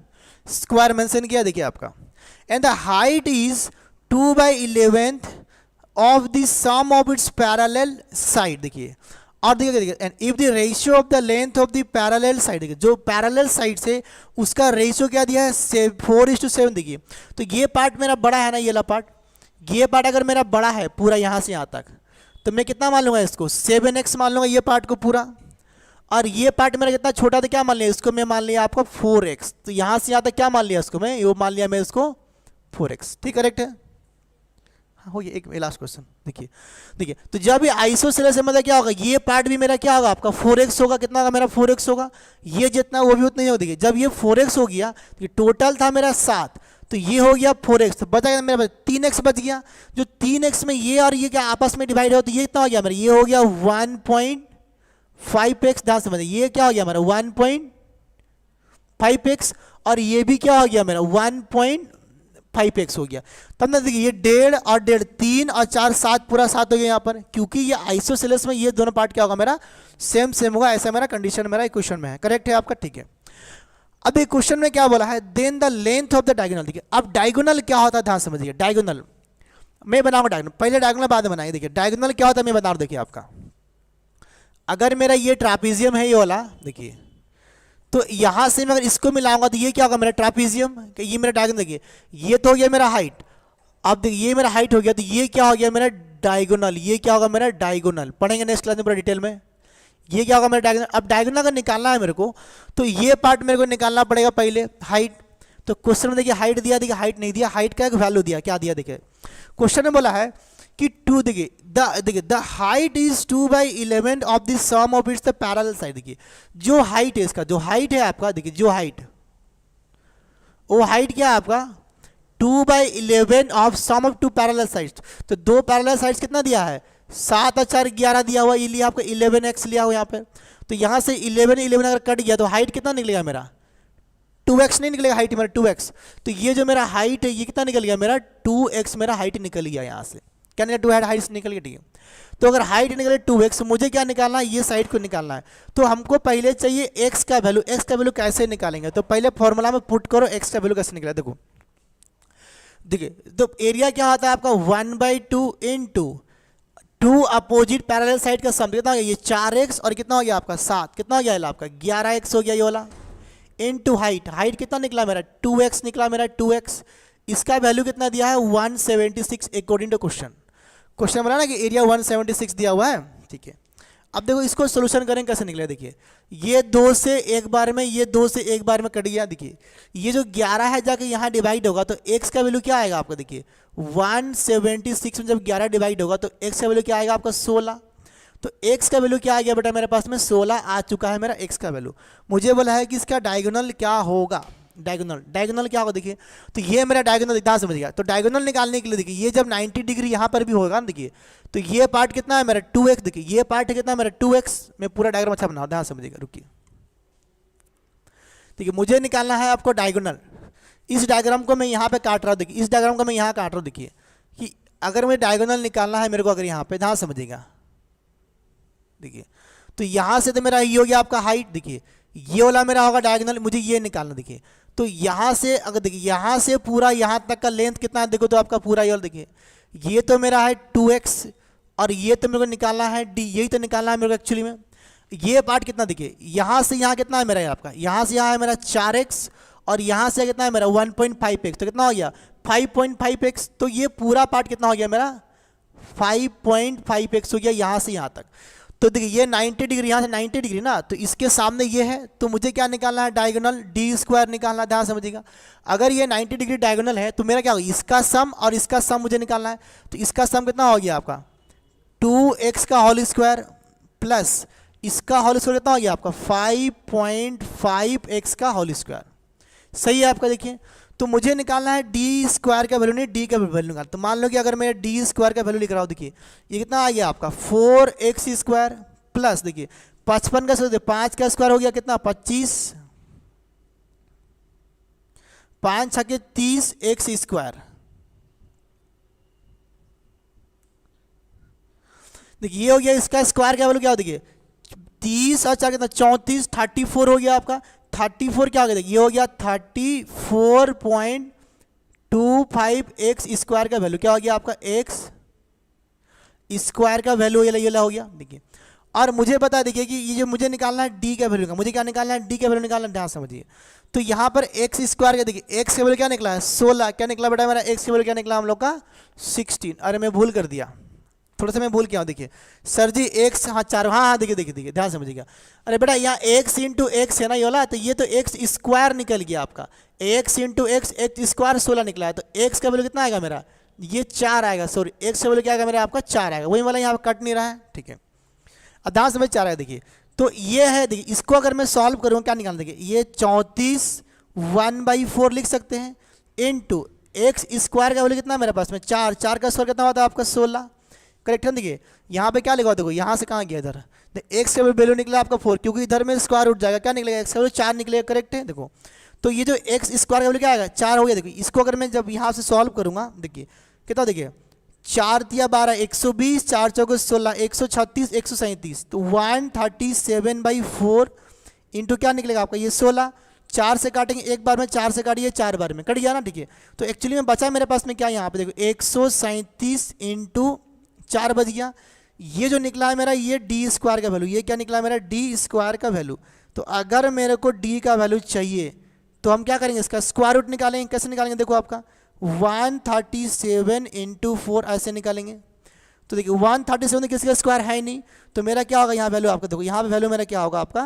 स्क्वायर मेंशन किया देखिए आपका, and the height is 2/11 of the sum of its parallel side. देखिए और देखिए and if the ratio of the length of the parallel side, देखिए जो पैरेलल साइड से उसका रेशियो क्या दिया है 4:7। देखिए तो ये पार्ट मेरा बड़ा है ना, ये वाला पार्ट, ये पार्ट अगर मेरा बड़ा है पूरा यहाँ से यहाँ तक, तो मैं कितना मान लूँगा इसको 7x मान लूँगा ये पार्ट को पूरा, और ये पार्ट मेरा कितना छोटा था क्या मान लिया इसको, मैं मान लिया आपको 4x। तो यहाँ से यहाँ तक क्या मान लिया इसको मैं, ये मान लिया मैं इसको 4x। ठीक करेक्ट है, हाँ हो गया। एक लास्ट क्वेश्चन देखिए तो जब ये आइसोसेलेस से मतलब क्या होगा, ये पार्ट भी मेरा क्या होगा आपका 4x होगा। कितना होगा मेरा 4x होगा, ये जितना वो भी उतना ही होगा। देखिए जब ये 4x हो गया, ये टोटल था मेरा 7, तो ये हो गया 4x, तो बचा गया मेरा 3x बच गया। जो 3x में ये और ये क्या आपस में डिवाइड हो, तो ये कितना हो गया मेरा, ये हो गया 1.5x। ध्यान समझिए ये क्या हो गया मेरा 1.5x, और ये भी क्या हो गया मेरा 1.5x हो गया। तब ना देखिए ये 1.5 और 1.5 3 और 4 7 पूरा 7 हो गया यहाँ पर, क्योंकि ये आइसोसेलेस में ये दोनों पार्ट क्या होगा मेरा सेम सेम होगा। ऐसा मेरा कंडीशन मेरा इक्वेशन में है, करेक्ट है आपका। ठीक है, अब एक क्वेश्चन में क्या बोला है, then the length of the diagonal. देखिए अब डायगोनल क्या होता है ध्यान समझिए। डायगोनल मैं बनाऊंगा, डायगोनल पहले डायगोनल बाद में बनाएंगे। देखिए डायगोनल क्या होता है मैं बता रहा हूँ। देखिए आपका अगर मेरा ये ट्रापीजियम है ये वाला, देखिए तो यहाँ से मैं अगर इसको मिलाऊंगा तो ये क्या होगा मेरा ट्रापीजियम, ये मेरा डायगोनल। देखिए ये तो हो गया मेरा हाइट, अब देखिए ये मेरा हाइट हो गया, तो ये क्या हो गया मेरा डायगोनल, ये क्या होगा मेरा डायगोनल। पढ़ेंगे नेक्स्ट क्लास में पूरा डिटेल में। ये क्या होगा मेरा डायगोनल। अब डायगोनल अगर निकालना है मेरे को, तो ये पार्ट मेरे को निकालना पड़ेगा पहले हाइट। तो क्वेश्चन में देखिए हाइट दिया, देखिए हाइट नहीं दिया, हाइट का एक वैल्यू दिया, क्या दिया देखिए क्वेश्चन में बोला है कि 2, देखिए the height is 2/11 of the sum of its the parallel side. देखिए जो हाइट है इसका, जो हाइट है आपका, देखिए जो हाइट, वो हाइट क्या है आपका 2/11 of sum of 2 parallel sides. तो 2 पैरेलल साइड्स कितना दिया है 7 और 4 11 दिया हुआ, ये लिया आपका 11x लिया हुआ यहाँ पे। तो यहाँ से 11 अगर कट गया तो हाइट कितना निकलेगा मेरा 2x नहीं निकलेगा, हाइट मेरा 2x। तो ये जो मेरा हाइट है ये कितना निकल गया मेरा 2x, मेरा हाइट निकल गया यहाँ से। क्या निकला 2 हाइट निकल गया। ठीक है, तो अगर हाइट निकले 2x, मुझे क्या निकालना है ये साइड को निकालना है। तो हमको पहले चाहिए x का वैल्यू। x का वैल्यू कैसे निकालेंगे, तो पहले फॉर्मूला में पुट करो x का वैल्यू कैसे निकला। देखो देखिए तो एरिया क्या होता है आपका 1/2 इंटू 2 अपोजिट पैरेलल साइड का सम कितना हो गया, ये 4x और कितना हो गया आपका 7, कितना हो गया आपका 11x हो गया ये वाला, इनटू हाइट। हाइट कितना निकला मेरा 2x निकला मेरा 2x। इसका वैल्यू कितना दिया है 176 अकॉर्डिंग टू क्वेश्चन। क्वेश्चन बोला ना कि एरिया 176 दिया हुआ है। ठीक है, अब देखो इसको सोल्यूशन करेंगे कैसे निकले। देखिए ये 2 से एक बार में, ये 2 से एक बार में कट गया। देखिए ये जो 11 है जाके यहाँ डिवाइड होगा तो x का वैल्यू क्या आएगा आपका, देखिए 176 में जब 11 डिवाइड होगा तो x का वैल्यू क्या आएगा आपका 16। तो x का वैल्यू क्या आ गया बेटा मेरे पास में 16 आ चुका है मेरा x का वैल्यू। मुझे बोला है कि इसका डायगोनल क्या होगा, डायगोनल क्या होगा। देखिए तो ये मेरा डायगोनल इतना समझ गया। तो डायगोनल निकालने के लिए देखिए ये जब 90 डिग्री यहाँ पर भी होगा ना, देखिए तो ये पार्ट कितना है मेरा 2x। देखिए ये पार्ट है कितना मेरा 2x। मैं पूरा डायग्राम अच्छा बना ध्यान समझिएगा, रुकिए। देखिए मुझे निकालना है आपको डायगोनल। इस डायग्राम को मैं यहाँ पे काट रहा हूँ, देखिए इस डायग्राम को मैं यहाँ काट रहा हूँ। देखिए कि अगर मुझे डायगोनल निकालना है मेरे को, अगर यहाँ पे ध्यान समझिएगा, देखिए तो यहाँ से तो मेरा ये हो गया आपका हाइट। देखिए ये वाला मेरा होगा डायगोनल, मुझे ये निकालना। देखिए तो यहाँ से अगर देखिए यहाँ से पूरा यहाँ तक का लेंथ कितना है, देखो तो आपका पूरा ये वाला देखिए ये तो मेरा है 2x और ये तो मेरे को निकालना है d, यही तो निकालना है मेरे को एक्चुअली में। ये पार्ट कितना देखिए यहाँ से यहाँ कितना है मेरा, आपका यहाँ से यहाँ है मेरा 4x और यहाँ से कितना है मेरा 1.5x। तो कितना हो गया 5.5x। तो ये पूरा पार्ट कितना हो गया मेरा 5.5x हो गया यहाँ से यहाँ तक। तो देखिए ये 90 डिग्री, यहाँ से 90 डिग्री ना, तो इसके सामने ये है, तो मुझे क्या निकालना है, डायगोनल डी स्क्वायर निकालना है। ध्यान समझिएगा, अगर ये 90 डिग्री डायगोनल है तो मेरा क्या होगा, इसका सम और इसका सम मुझे निकालना है। तो इसका सम कितना हो गया आपका 2x का होल स्क्वायर प्लस इसका होल स्क्वायर कितना हो गया आपका 5.5x का होल स्क्वायर। सही है आपका। देखिए तो मुझे निकालना है डी स्क्वायर का वैल्यू, नहीं डी का वैल्यू निकालना। तो मान लो कि अगर मैं डी स्क्वायर का वैल्यू लिख रहा हूँ, देखिए ये कितना आ गया आपका 4x स्क्वायर प्लस देखिए 55 का स्क्वायर, 5 का स्क्वायर हो गया कितना 25, 5 छके 30 x स्क्वायर। देखिए ये हो गया, इसका स्क्वायर का वैल्यू क्या हो, देखिए 30 और 4 कितना 34, 34 हो गया आपका। 34 क्या हो गया, देखिए ये हो गया 34.25x स्क्वायर का वैल्यू क्या हो गया आपका x स्क्वायर का वैल्यू ये हो गया। देखिए और मुझे पता देखिए कि ये जो मुझे निकालना है डी का वैल्यू का, मुझे क्या निकालना है डी का वैल्यू निकालना है। ध्यान समझिए, तो यहाँ पर x स्क्वायर का देखिए x का वैल्यू क्या निकला है 16, क्या निकला बेटा मेरा x का वैल्यू क्या निकला हम लोग का 16। अरे मैं भूल कर दिया, थोड़ा सा मैं भूल किया हूँ। देखिए सर जी x, हाँ 4, हाँ देखिए देखिए देखिए ध्यान समझिएगा। अरे बेटा यहाँ x इंटू एक्स है ना ये वाला, तो ये तो x स्क्वायर निकल गया आपका, x इंटू एक्स स्क्वायर 16 निकला है। तो x का वैल्यू कितना आएगा मेरा, ये 4 आएगा, सॉरी x का वैल्यू क्या आएगा मेरा आपका 4 आएगा। वही वाला यहाँ पर कट नहीं रहा है, ठीक है। अब ध्यान समझ 4 आएगा। देखिए तो ये है, देखिए इसको अगर मैं सॉल्व करूँ क्या निकालना, देखिए ये 34 1/4 लिख सकते हैं इंटू एक्स स्क्वायर का वैल्यू कितना मेरे पास में 4, 4 का स्क्वायर कितना होता है आपका 16, करेक्ट है। देखिए यहाँ पे क्या लिखा, देखो यहाँ से कहाँ गया इधर, एक्स का वैल्यू निकला आपका 4, क्योंकि इधर में स्क्वायर उठ जाएगा, क्या निकलेगा एक्स का वैल्यू 4 निकलेगा, करेक्ट है। देखो तो ये जो एक्स स्क्वायर का वैल्यू क्या आएगा 4 हो गया। देखिए इसको अगर मैं जब यहाँ से सॉल्व करूँगा, देखिए कितना, देखिए 4 तिया 12, 120, 4 चौके 16, 136, 137, तो 137/4 इंटू क्या निकलेगा आपका ये 16। 4 से काटेंगे एक बार में, 4 से काटिए 4 बार में, कट गया ना, ठीक है। तो एक्चुअली में बचा मेरे पास में क्या, यहाँ पे देखो 137 इंटू 4 बच गया। ये जो निकला है मेरा ये डी स्क्वायर का वैल्यू, ये क्या निकला है मेरा डी स्क्वायर का वैल्यू। तो अगर मेरे को डी का वैल्यू चाहिए तो हम क्या करेंगे, इसका स्क्वायर रूट निकालेंगे। कैसे निकालेंगे, देखो आपका 137 इंटू 4 ऐसे निकालेंगे। तो देखिए 137 किसी का स्क्वायर है ही नहीं, तो मेरा क्या होगा यहाँ वैल्यू आपका, देखो यहाँ पे वैल्यू मेरा क्या होगा आपका,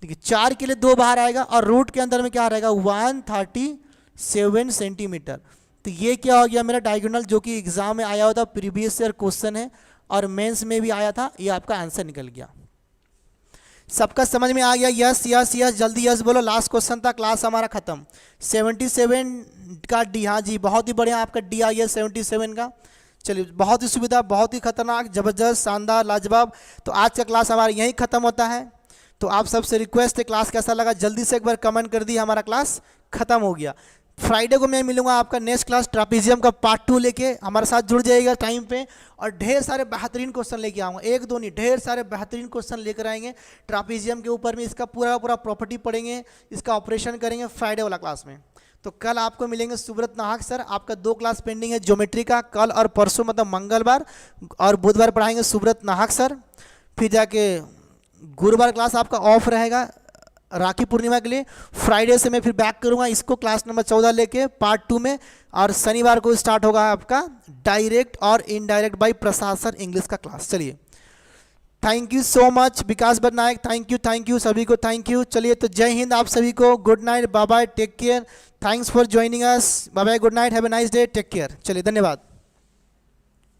देखिए 4 के लिए 2 बाहर आएगा और रूट के अंदर में क्या रहेगा 137 सेंटीमीटर। तो ये क्या हो गया मेरा डायगोनल, जो कि एग्जाम में आया हुआ था, प्रीवियस ईयर क्वेश्चन है और मेंस में भी आया था, ये आपका आंसर निकल गया। सबका समझ में आ गया, यस यस यस, जल्दी यस बोलो। लास्ट क्वेश्चन था, क्लास हमारा खत्म। 77 का डी, हाँ जी बहुत ही बढ़िया आपका डी आ गया 77 का। चलिए बहुत ही सुविधा, बहुत ही खतरनाक, जबरदस्त, शानदार, लाजवाब। तो आज का क्लास हमारा यहीं खत्म होता है। तो आप सबसे रिक्वेस्ट है, क्लास कैसा लगा जल्दी से एक बार कमेंट कर दी। हमारा क्लास खत्म हो गया। फ्राइडे को मैं मिलूंगा आपका नेक्स्ट क्लास ट्रापीजियम का पार्ट 2 लेके, हमारे साथ जुड़ जाइएगा टाइम पे, और ढेर सारे बेहतरीन क्वेश्चन लेके आऊँगा, एक दो नहीं ढेर सारे बेहतरीन क्वेश्चन लेकर आएंगे ट्रापीजियम के ऊपर में। इसका पूरा पूरा प्रॉपर्टी पढ़ेंगे, इसका ऑपरेशन करेंगे फ्राइडे वाला क्लास में। तो कल आपको मिलेंगे सुब्रत नाहक सर, आपका 2 क्लास पेंडिंग है ज्योमेट्री का, कल और परसों मतलब मंगलवार और बुधवार पढ़ाएंगे सुब्रत नाहक सर। फिर जाके गुरुवार क्लास आपका ऑफ रहेगा राखी पूर्णिमा के लिए। फ्राइडे से मैं फिर बैक करूंगा इसको क्लास नंबर 14 लेके पार्ट 2 में, और शनिवार को स्टार्ट होगा आपका डायरेक्ट और इनडायरेक्ट बाय प्रशासन इंग्लिश का क्लास। चलिए thank you so much Vikas Badnayak, thank you सभी को, थैंक यू। चलिए तो जय हिंद आप सभी को, good night, bye bye, take care, thanks for joining us, bye bye, good night, have a nice day, take care. चलिए धन्यवाद।